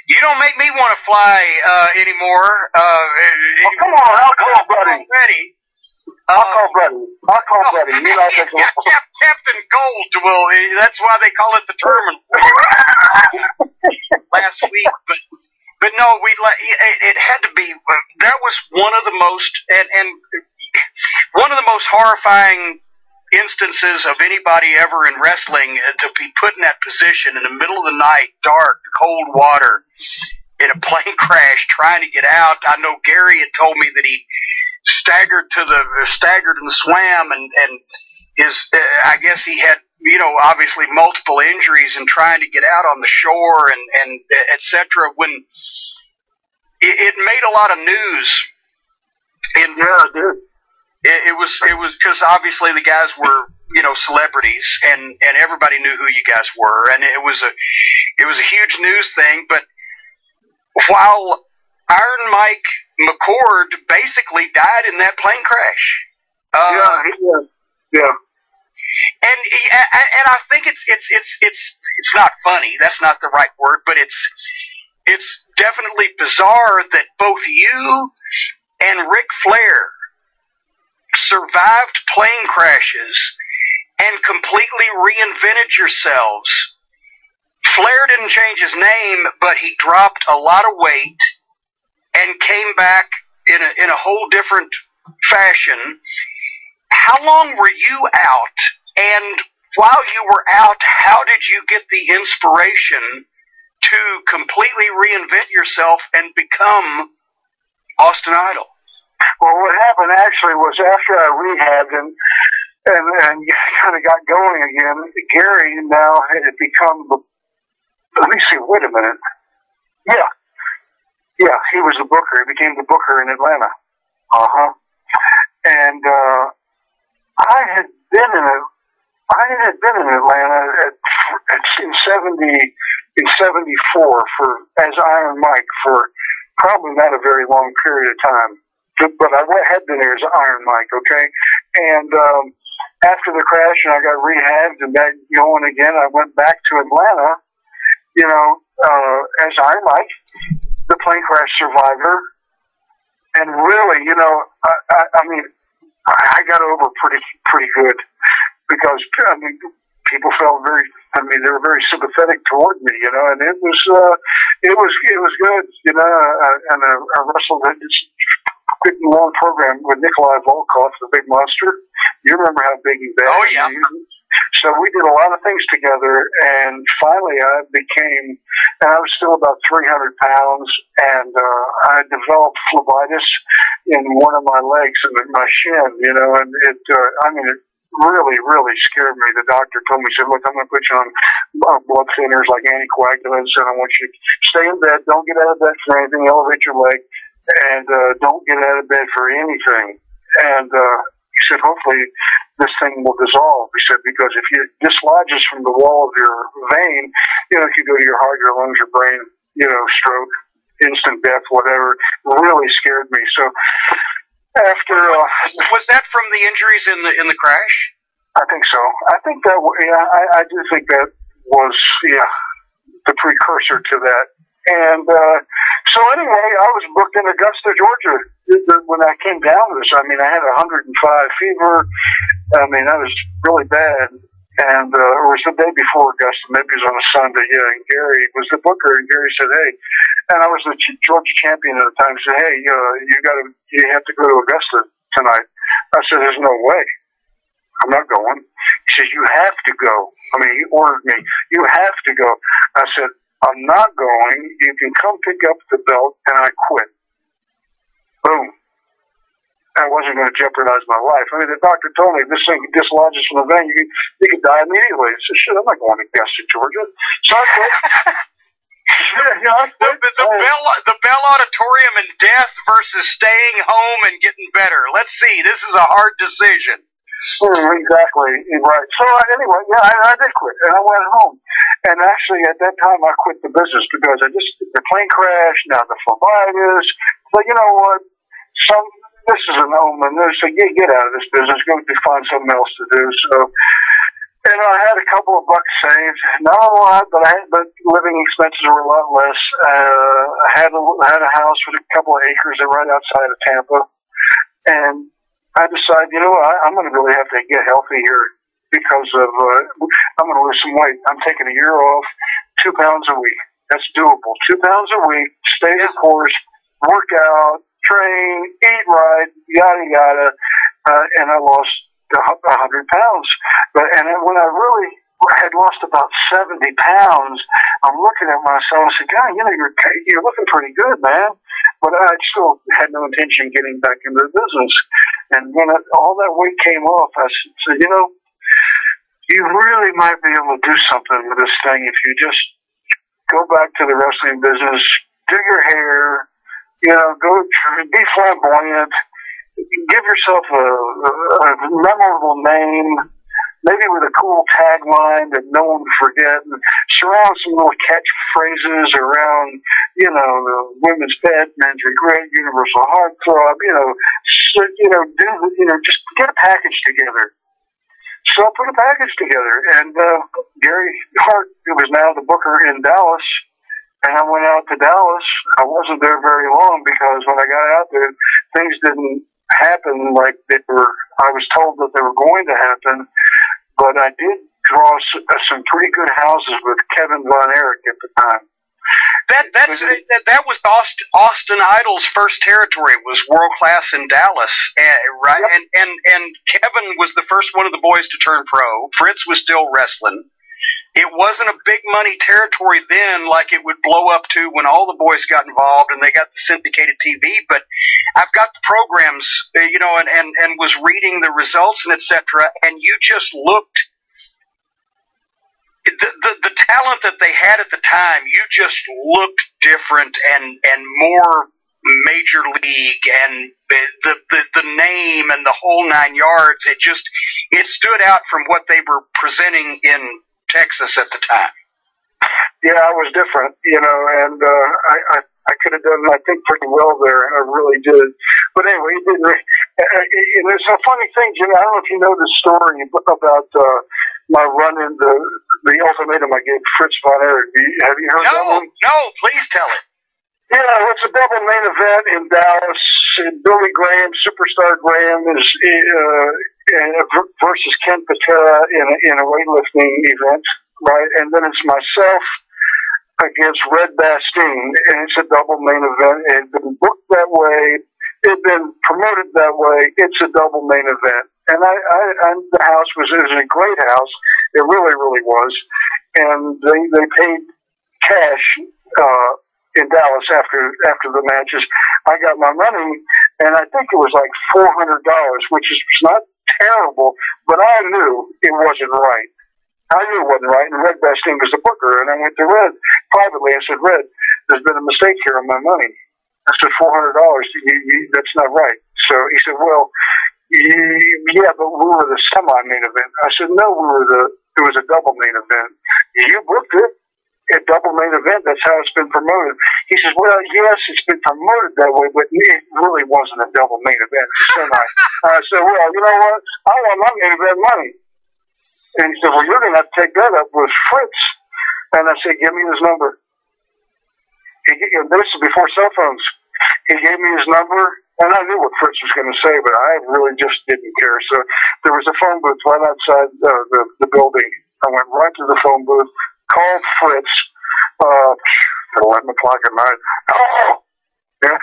You don't make me want to fly anymore. Come on, I'll call Buddy. I'll call Buddy. Captain Gold. Well, that's why they call it the terminal. Last week, but no, it had to be. That was one of the most and one of the most horrifying instances of anybody ever in wrestling, to be put in that position in the middle of the night, dark, cold water, in a plane crash, trying to get out. I know Gary had told me that he staggered and swam, and his I guess he had obviously multiple injuries and trying to get out on the shore and etc. When it made a lot of news. Yeah, it did. It was because obviously the guys were celebrities, and everybody knew who you guys were, and it was a huge news thing. But while Iron Mike McCord basically died in that plane crash, yeah, and I think it's not funny. That's not the right word, but it's definitely bizarre that both you and Ric Flair survived plane crashes and completely reinvented yourselves. Flair didn't change his name, but he dropped a lot of weight and came back in a whole different fashion. How long were you out? And while you were out, how did you get the inspiration to completely reinvent yourself and become Austin Idol? Well, what happened actually was after I rehabbed and kind of got going again, Gary now had become let me see, wait a minute. Yeah, he was the booker. He became the booker in Atlanta. And I had been in Atlanta in 74 as Iron Mike for probably not a very long period of time. But I had been there as Iron Mike, okay? And after the crash and I got rehabbed and back going again, I went back to Atlanta, as Iron Mike, the plane crash survivor. And really, I got over pretty good because, people felt they were very sympathetic toward me, and it was good, and I wrestled this big long program with Nikolai Volkov, the big monster. You remember how big he was? Oh, yeah. So we did a lot of things together, and finally I was still about 300 pounds, and I developed phlebitis in one of my legs and my shin, and it really, really scared me. The doctor told me, he said, look, I'm going to put you on blood thinners like anticoagulants, and I want you to stay in bed, don't get out of bed for anything, elevate your leg, and don't get out of bed for anything. And he said, hopefully this thing will dissolve. He said, because if it dislodges from the wall of your vein, it could go to your heart, your lungs, your brain, stroke, instant death, whatever. It really scared me. So After was that from the injuries in the crash? I think so. I think that I do think that was the precursor to that. And so anyway, I was booked in Augusta, Georgia when I came down with this. I mean, I had 105 fever. I mean, that was really bad. And it was the day before Augusta, maybe it was on a Sunday. Yeah, and Gary was the booker, and Gary said, "Hey," and I was the Georgia champion at the time. He said, "Hey, you have to go to Augusta tonight." I said, "There's no way. I'm not going." He says, "You have to go." I mean, he ordered me. "You have to go." I said, "I'm not going. You can come pick up the belt," and I quit. Boom. I wasn't going to jeopardize my life. I mean, the doctor told me this thing dislodges from the vein. You could die immediately. I said, "Shit, I'm not going to Augusta, Georgia." So I quit. The Bell Auditorium and death versus staying home and getting better. Let's see. This is a hard decision. Exactly. Right. So anyway, I did quit, and I went home. And actually, at that time, I quit the business because the plane crashed, now the phlebitis. So you know what? This is an omen. So get out of this business. Go find something else to do. So, and I had a couple of bucks saved. Not a lot, but living expenses were a lot less. I had a house with a couple of acres right outside of Tampa, and I decided, you know what, I'm going to really have to get healthy here because of I'm going to lose some weight. I'm taking a year off, 2 pounds a week. That's doable. 2 pounds a week. Stay the course. Work out. Train, eat right, yada yada, and I lost 100 pounds. And then when I really had lost about 70 pounds, I'm looking at myself and said, "God, you're looking pretty good, man." But I still had no intention of getting back into the business. And when all that weight came off, I said, you really might be able to do something with this thing if you just go back to the wrestling business, do your hair. Go be flamboyant, give yourself a memorable name, maybe with a cool tagline that no one will forget, and surround some little catchphrases around, the women's bed, men's regret, universal heartthrob, just get a package together. So I put a package together, and Gary Hart, who was now the booker in Dallas, and I went out to Dallas. I wasn't there very long because when I got out there, things didn't happen like I was told that they were going to happen. But I did draw some pretty good houses with Kevin Von Erich at the time. That was Austin Idol's first territory, was world class in Dallas, right? Yep. And Kevin was the first one of the boys to turn pro. Fritz was still wrestling. It wasn't a big money territory then like it would blow up to when all the boys got involved and they got the syndicated TV. But I've got the programs, and was reading the results and etc. And you just looked, the talent that they had at the time, you just looked different and more major league, and the name and the whole 9 yards. It stood out from what they were presenting in Texas at the time. Yeah, I was different, and I could have done, I think, pretty well there, and I really did. But anyway, it didn't. It's a funny thing, Jimmy. I don't know if you know the story about my run in the ultimatum I gave Fritz Von Erich. Have you heard that one? No, please tell it. Yeah, it's a double main event in Dallas. Billy Graham, Superstar Graham, is versus Ken Patera in a weightlifting event, right? And then it's myself against Red Bastien, and it's a double main event. It had been booked that way. It had been promoted that way. It's a double main event. And the house was a great house. It really, really was. And they paid cash in Dallas after the matches. I got my money, and I think it was like $400, which is not terrible, but I knew it wasn't right. I knew it wasn't right, and Red Bastien was the booker, and I went to Red privately. I said, "Red, there's been a mistake here on my money." I said, $400, that's not right. So he said, "Well, yeah, but we were the semi-main event." I said, "No, it was a double main event. You booked it. a double main event. That's how it's been promoted. He says, well, yes, it's been promoted that way, but it really wasn't a double main event. So I said, well, you know what? I want my main event money. And he said, well, you're going to have to take that up with Fritz. And I said, give me his number. This is before cell phones. He gave me his number, and I knew what Fritz was going to say, but I really just didn't care. So there was a phone booth right outside the building. I went right to the phone booth, called Fritz at 11 o'clock at night. Oh! Yeah.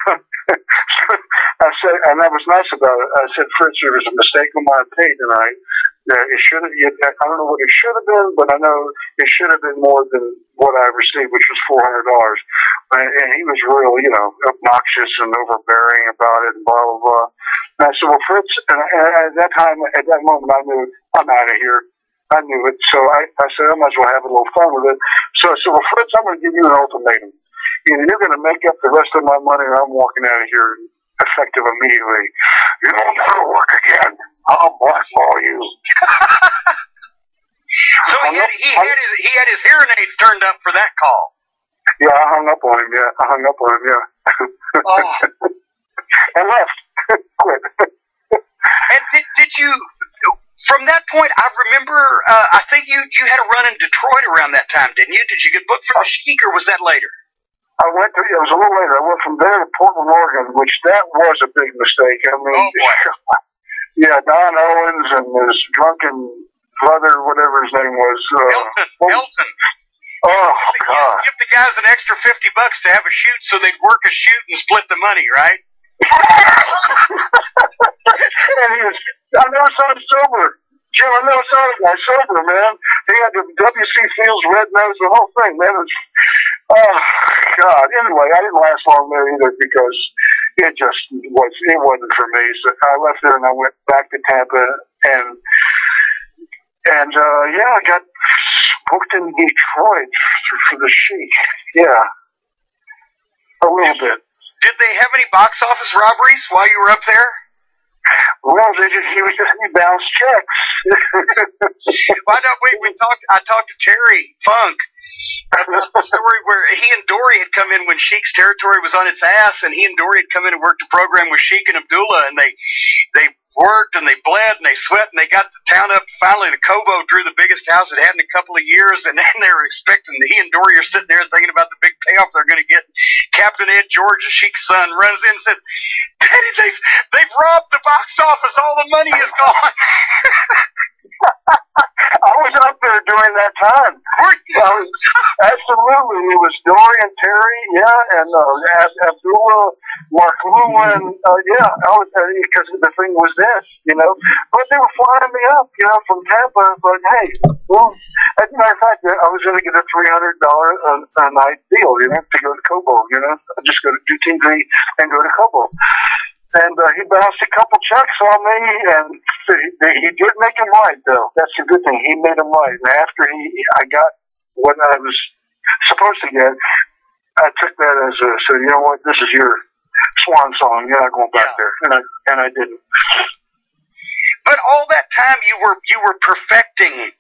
I said, and that was nice about it. I said, Fritz, there was a mistake on my pay tonight. It should have. I don't know what it should have been, but I know it should have been more than what I received, which was $400. And he was real, obnoxious and overbearing about it, and blah blah blah. And I said, well, Fritz, and at that time, at that moment, I knew I'm out of here. I knew it, so I said I might as well have a little fun with it. So I said, well, Fritz, I'm going to give you an ultimatum. Either you're going to make up the rest of my money, or I'm walking out of here effective immediately. You don't ever work again. I'll blackball you. So he had his hearing aids turned up for that call. Yeah, I hung up on him. Yeah. Oh. And left. Quit. And did you? From that point, I remember. I think you had a run in Detroit around that time, didn't you? Did you get booked for the Sheik, or was that later? It was a little later. I went from there to Portland, Oregon, which that was a big mistake. I mean, oh boy. Yeah, Don Owens and his drunken brother, whatever his name was. Elton. Oh, God. Give the guys an extra $50 to have a shoot, so they'd work a shoot and split the money, right? And I never saw him sober. Jim, I never saw the guy sober, man. He had the W.C. Fields red nose, the whole thing, man. Oh, God. Anyway, I didn't last long there either because it wasn't for me. So I left there and I went back to Tampa and I got booked in Detroit for the Sheik. Yeah. A little bit. Did they have any box office robberies while you were up there? Well, he was just bounced checks. Well, I talked to Terry Funk about the story where he and Dory had come in when Sheik's territory was on its ass, and he and Dory had come in and worked a program with Sheik and Abdullah, and they worked and they bled and they sweat and they got the town up. Finally, the Kobo drew the biggest house it had in a couple of years, and then they were expecting. He and Dory are sitting there thinking about the big payoff they're going to get. Captain Ed George, Sheik's son, runs in and says, "Daddy, they've robbed the box office. All the money is gone." I was up there during that time. Absolutely. It was Dory and Terry, and Abdullah, Mark Lewin, I was because the thing was this, But they were flying me up, from Tampa. But hey, well, as a matter of fact, I was going to get a $300 a night deal, to go to Kobo, just go to do TV and go to Kobo. And he bounced a couple checks on me, and he did make him right, though. That's the good thing. He made him right. And after I got what I was supposed to get, I took that as so you know what, this is your swan song. You're not going back there, and I didn't. But all that time, you were perfecting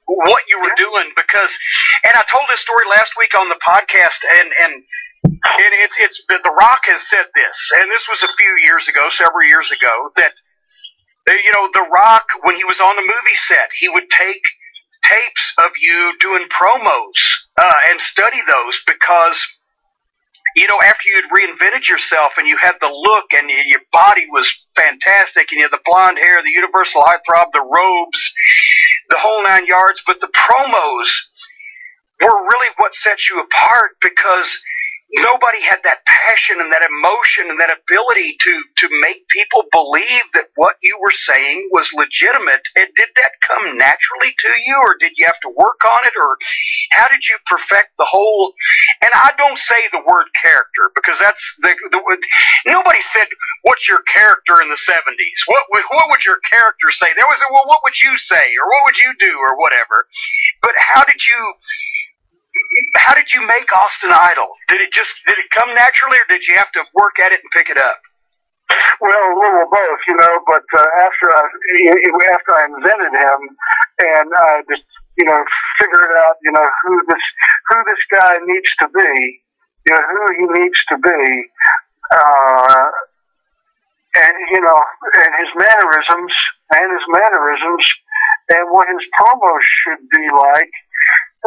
what you were doing, because, and I told this story last week on the podcast, and it's The Rock has said this, and this was several years ago, that The Rock, when he was on the movie set, he would take tapes of you doing promos and study those, because after you had reinvented yourself and you had the look and your body was fantastic and you had the blonde hair, the universal heartthrob, the robes, the whole 9 yards, but the promos were really what set you apart, because nobody had that passion and that emotion and that ability to make people believe that what you were saying was legitimate. And did that come naturally to you, or did you have to work on it, or how did you perfect the whole? And I don't say the word character, because that's nobody said, "What's your character in the 70s? What would your character say?" There was well, what would you say, or what would you do, or whatever. But how did you make Austin Idol? Did it come naturally, or did you have to work at it and pick it up? Well, a little of both, but after I invented him, and just figured out, who this guy needs to be, who he needs to be, and his mannerisms, and what his promos should be like.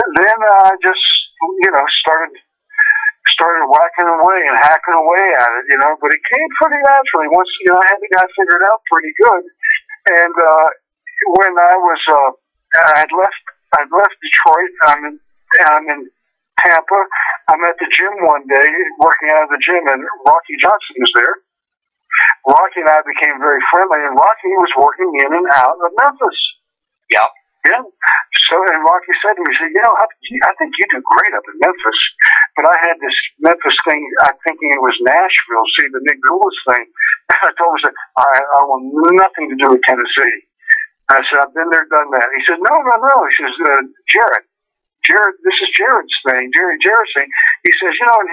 And then I just, started whacking away and hacking away at it, but it came pretty naturally once, I had the guy figured out pretty good. And, when I'd left Detroit, I'm in Tampa. I'm at the gym one day, working out of the gym, and Rocky Johnson was there. Rocky and I became very friendly, and Rocky was working in and out of Memphis. Yeah. Yeah. So, and Rocky said to me, he said, I think you do great up in Memphis. But I had this Memphis thing, I'm thinking it was Nashville, see, the Nick Goulas thing. I told him, I want nothing to do with Tennessee. I said, I've been there, done that. He said, no. He says, Jarrett, this is Jarrett's thing, Jarrett's thing. He says, and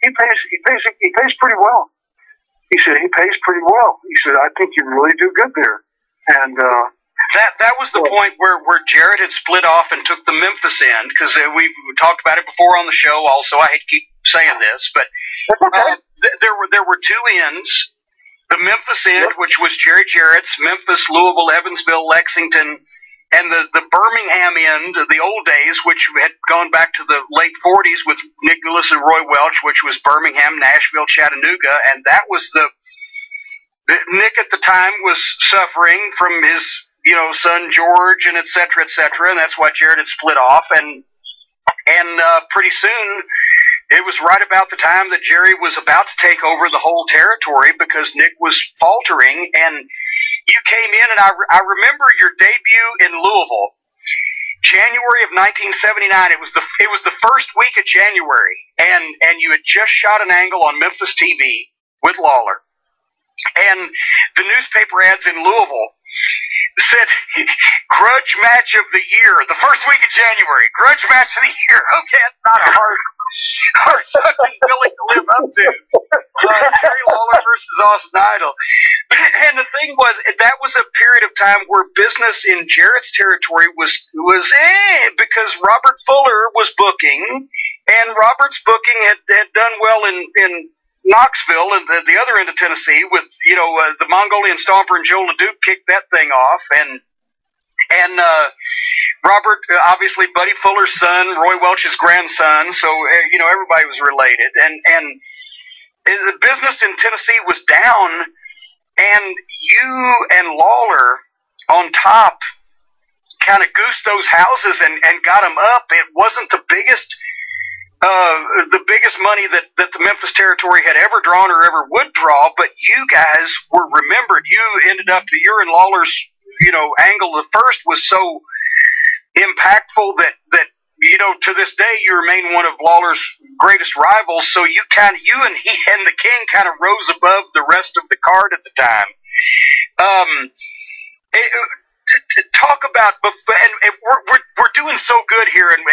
he pays pretty well. He said, he pays pretty well. He said, I think you really do good there. And, That was the point where Jarrett had split off and took the Memphis end, because we talked about it before on the show. Also, I hate to keep saying this, but there were two ends: the Memphis end, which was Jerry Jarrett's, Memphis, Louisville, Evansville, Lexington, and the Birmingham end, the old days, which had gone back to the late '40s with Nick Goulas and Roy Welch, which was Birmingham, Nashville, Chattanooga, and that was the Nick at the time was suffering from his son George, and et cetera, and that's why Jarrett had split off, and pretty soon, it was right about the time that Jerry was about to take over the whole territory because Nick was faltering, and you came in, and I remember your debut in Louisville, January of 1979. It was the first week of January, and you had just shot an angle on Memphis TV with Lawler, and the newspaper ads in Louisville said, grudge match of the year, the first week of January, grudge match of the year. Okay, it's not a hard fucking billing to live up to. Jerry Lawler versus Austin Idol. And the thing was, that was a period of time where business in Jarrett's territory was because Robert Fuller was booking, and Robert's booking had done well in Knoxville and the other end of Tennessee with, the Mongolian Stomper and Joe LeDuc kicked that thing off, and Robert, obviously Buddy Fuller's son, Roy Welch's grandson, so, everybody was related, and the business in Tennessee was down, and you and Lawler on top kind of goosed those houses and got them up. It wasn't the biggest money that the Memphis territory had ever drawn or ever would draw, but you guys were remembered. You ended up, your and Lawler's, angle, the first was so impactful that to this day you remain one of Lawler's greatest rivals. So you and he and the King kind of rose above the rest of the card at the time. To talk about, and we're doing so good here, and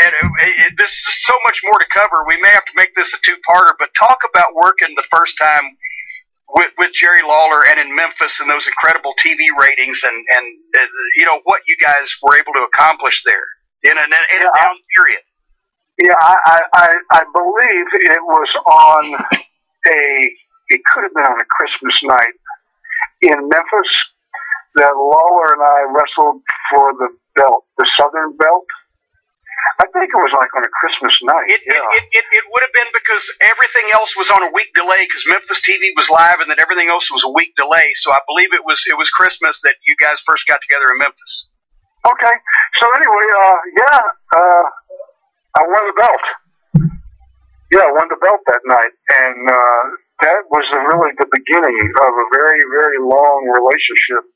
this is so much more to cover. We may have to make this a two-parter, but talk about working the first time with Jerry Lawler and in Memphis and those incredible TV ratings, and what you guys were able to accomplish there in a down period. Yeah, I believe it was on it could have been on a Christmas night in Memphis that Lawler and I wrestled for the belt, the Southern belt. I think it was like on a Christmas night. It would have been because everything else was on a week delay because Memphis TV was live and then everything else was a week delay. So I believe it was Christmas that you guys first got together in Memphis. Okay. So anyway, I won the belt. Yeah, I won the belt that night, and that was really the beginning of a very, very long relationship,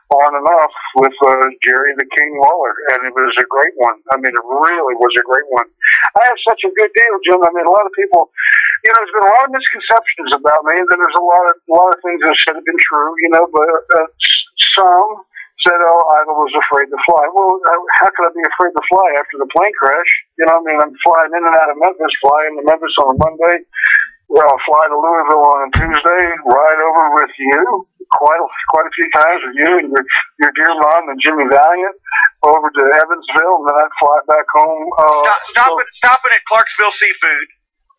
on and off, with Jerry the King Lawler, and it was a great one. I mean, it really was a great one. I have such a good deal, Jim. I mean, a lot of people, there's been a lot of misconceptions about me, and then there's a lot of things that should have been true, but some said, oh, Idol was afraid to fly. Well, how could I be afraid to fly after the plane crash? I'm flying in and out of Memphis, flying to Memphis on a Monday, fly to Louisville on a Tuesday, ride over with you quite a few times with you and your dear mom and Jimmy Valiant. over to Evansville, and then I'd fly back home. Stopping at Clarksville Seafood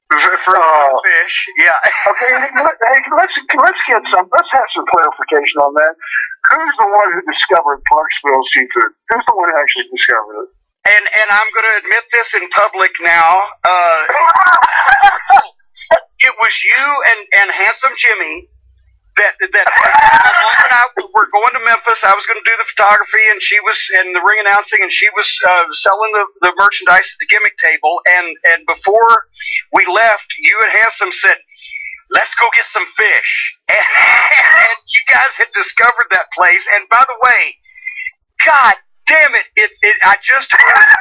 for fish. Yeah. Okay. Let's get some. Let's have some clarification on that. Who's the one who discovered Clarksville Seafood? Who's the one who actually discovered it? And I'm going to admit this in public now. It was you and Handsome Jimmy that Mom and I were going to Memphis. I was going to do the photography, and she was in the ring announcing, and she was selling the merchandise at the gimmick table. And before we left, you and Handsome said, "Let's go get some fish." And you guys had discovered that place. And by the way, God damn it! I just heard.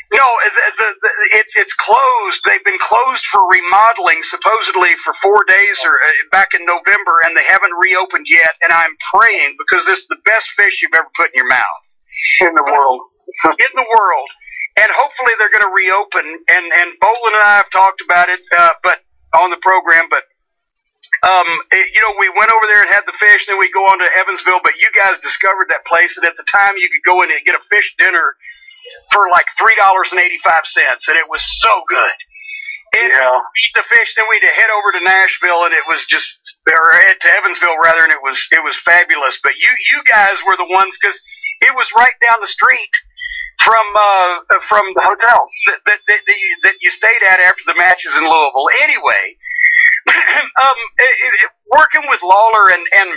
No, it's closed. They've been closed for remodeling, supposedly for 4 days or back in November, and they haven't reopened yet. And I'm praying, because this is the best fish you've ever put in your mouth in the world. In the world, and hopefully they're going to reopen. And Bolin and I have talked about it, but on the program. But we went over there and had the fish, and then we go on to Evansville. But you guys discovered that place, and at the time you could go in and get a fish dinner for like $3.85, and it was so good. And we eat the fish, then we had to head over to Nashville, and it was to Evansville rather, and it was fabulous. But you guys were the ones, because it was right down the street from the hotel that you stayed at after the matches in Louisville. Anyway, working with Lawler, and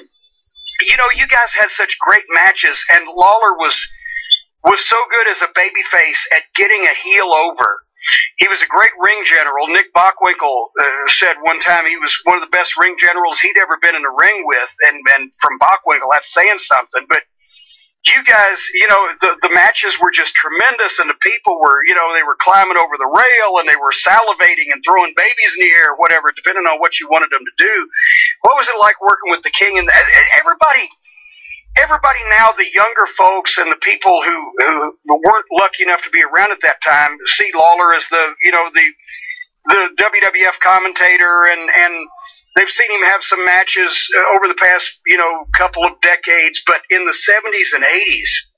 you guys had such great matches, and Lawler was so good as a babyface at getting a heel over. He was a great ring general. Nick Bockwinkel said one time he was one of the best ring generals he'd ever been in a ring with, and from Bockwinkel, that's saying something. But you guys, the matches were just tremendous, and the people were, they were climbing over the rail, and they were salivating and throwing babies in the air, whatever, depending on what you wanted them to do. What was it like working with the King? And everybody now, the younger folks and the people who weren't lucky enough to be around at that time, see Lawler as the WWF commentator, and they've seen him have some matches over the past, couple of decades. But in the 70s and 80s,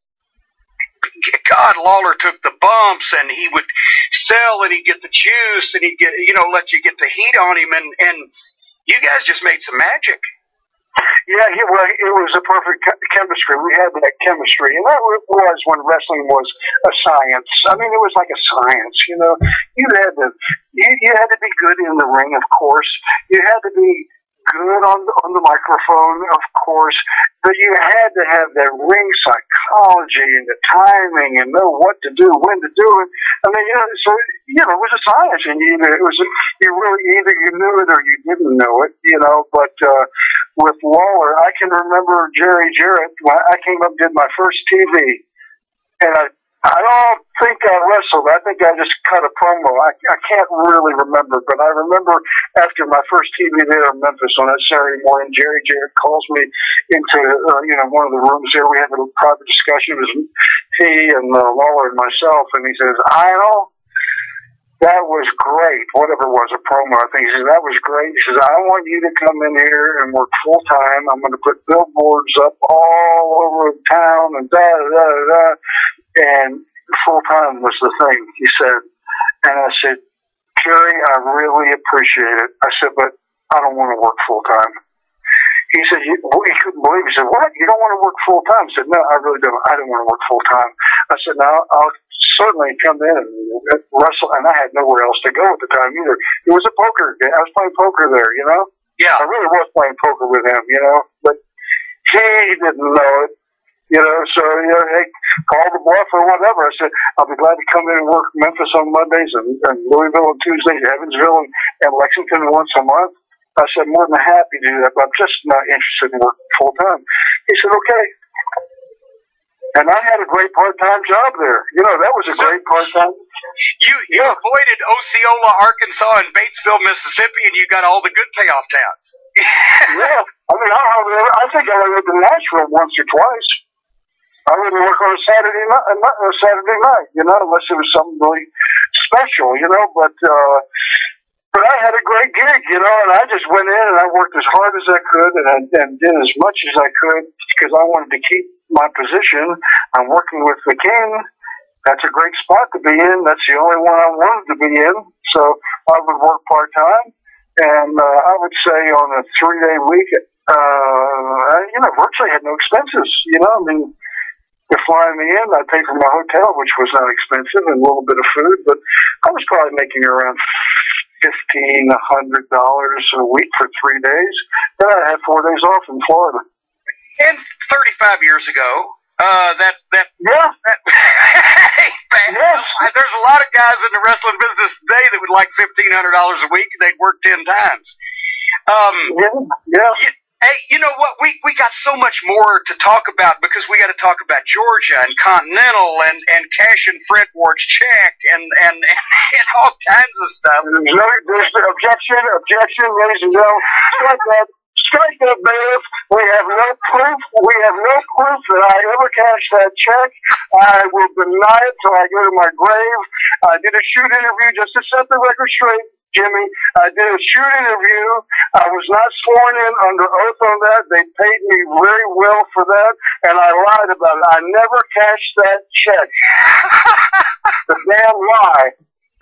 God, Lawler took the bumps, and he would sell, and he'd get the juice, and he'd get, let you get the heat on him, and you guys just made some magic. Yeah, it was a perfect chemistry. We had that chemistry, and that was when wrestling was a science. I mean, it was like a science. You had to be good in the ring, of course. You had to be good on the microphone, of course. But you had to have that ring psychology and the timing, and know what to do, when to do it. I mean, it was a science, and you really either you knew it or you didn't know it. But with Lawler, I can remember Jerry Jarrett. When I came up and did my first TV, and I don't think I wrestled. I think I just cut a promo. I can't really remember, but I remember after my first TV there in Memphis on that Saturday morning, Jerry Jarrett calls me into one of the rooms there. We had a private discussion. It was he and Lawler and myself, and he says, "That was great." Whatever it was, a promo, I think. He says, "That was great." He says, "I want you to come in here and work full time. I'm going to put billboards up all over town and da-da-da-da-da." And full time was the thing, he said. And I said, "Jerry, I really appreciate it." I said, "But I don't want to work full time." He said, he couldn't believe it. He said, "What? You don't want to work full time?" I said, "No, I really don't. I don't want to work full time." I said, "No, I'll certainly come in and wrestle." And I had nowhere else to go at the time either. It was a poker game. I was playing poker there, Yeah. I really was playing poker with him, But he didn't know it. Hey, call the bluff or whatever. I said, "I'll be glad to come in and work Memphis on Mondays and Louisville on Tuesdays, Evansville and Lexington once a month." I said, "More than happy to do that, but I'm just not interested in working full time." He said, "Okay." And I had a great part-time job there. That was a great part-time. You avoided Osceola, Arkansas, and Batesville, Mississippi, and you got all the good payoff towns. Yeah. I mean, I think I went to Nashville once or twice. I wouldn't work on a Saturday night, unless it was something really special, But I had a great gig, and I just went in and I worked as hard as I could and did as much as I could because I wanted to keep my position. I'm working with the king. That's a great spot to be in. That's the only one I wanted to be in. So I would work part-time. And I would say on a 3-day week, virtually had no expenses. I mean, they're flying me in. I pay for my hotel, which was not expensive, and a little bit of food. But I was probably making around $1,500 a week for 3 days. Then I had 4 days off in Florida. And 35 years ago, hey, man, yes. There's a lot of guys in the wrestling business today that would like $1,500 a week, and they'd work 10 times. Hey, you know what? We got so much more to talk about because we got to talk about Georgia and Continental and Cash and Fretworth's check and all kinds of stuff. There's the objection, ladies and gentlemen. Strike that bailiff. We have no proof. We have no proof that I ever cashed that check. I will deny it till I go to my grave. I did a shoot interview just to set the record straight, Jimmy. I did a shoot interview. I was not sworn in under oath on that. They paid me very well for that, and I lied about it. I never cashed that check. The damn lie.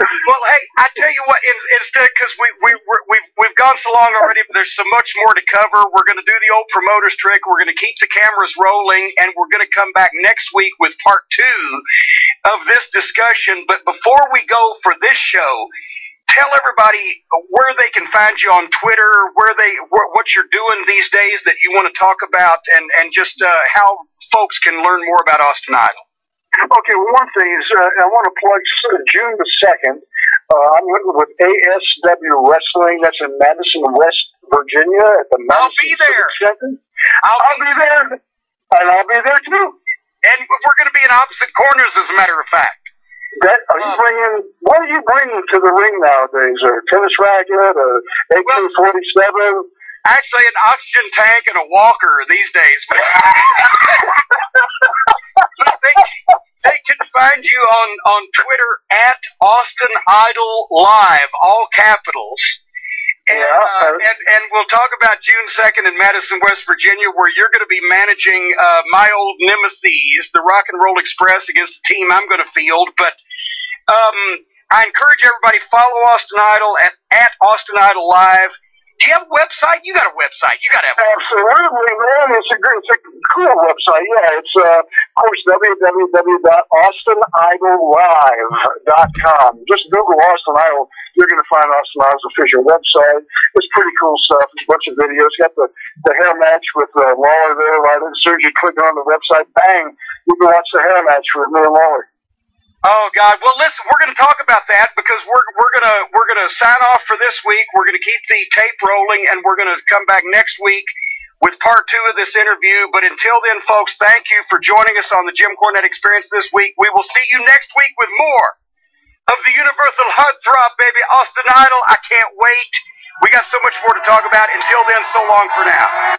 Well, hey, I tell you what, instead, because we've gone so long already, but there's so much more to cover. We're going to do the old promoter's trick. We're going to keep the cameras rolling, and we're going to come back next week with part 2 of this discussion. But before we go for this show, tell everybody where they can find you on Twitter, what you're doing these days that you want to talk about, and just how folks can learn more about Austin Idol. Okay, well, one thing is I want to plug June the 2nd. I'm with ASW Wrestling. That's in Madison, West Virginia at the Madison I'll be there. Center. I'll be there. And I'll be there, too. And we're going to be in opposite corners, as a matter of fact. What are you bringing to the ring nowadays? A tennis racket, a AK-47? Actually, an oxygen tank and a walker these days. But they can find you on Twitter at Austin Idol Live, all capitals. And we'll talk about June 2nd in Madison, West Virginia, where you're going to be managing my old nemesis, the Rock and Roll Express, against the team I'm going to field. But I encourage everybody to follow Austin Idol at Austin Idol Live. Do you have a website? You got a website. You got to have a website. Absolutely, man. It's a cool website. Yeah, it's, of course, www.austinidollive.com. Just Google Austin Idol. You're going to find Austin Idol's official website. It's pretty cool stuff. It's a bunch of videos. Got the hair match with Lawler there. Right as soon as you click on the website, bang, you can watch the hair match with me and Lawler. Oh God! Well, listen, we're going to talk about that because we're gonna sign off for this week. We're going to keep the tape rolling, and we're going to come back next week with part 2 of this interview. But until then, folks, thank you for joining us on the Jim Cornette Experience this week. We will see you next week with more of the Universal Heartthrob, baby, Austin Idol. I can't wait. We got so much more to talk about. Until then, so long for now.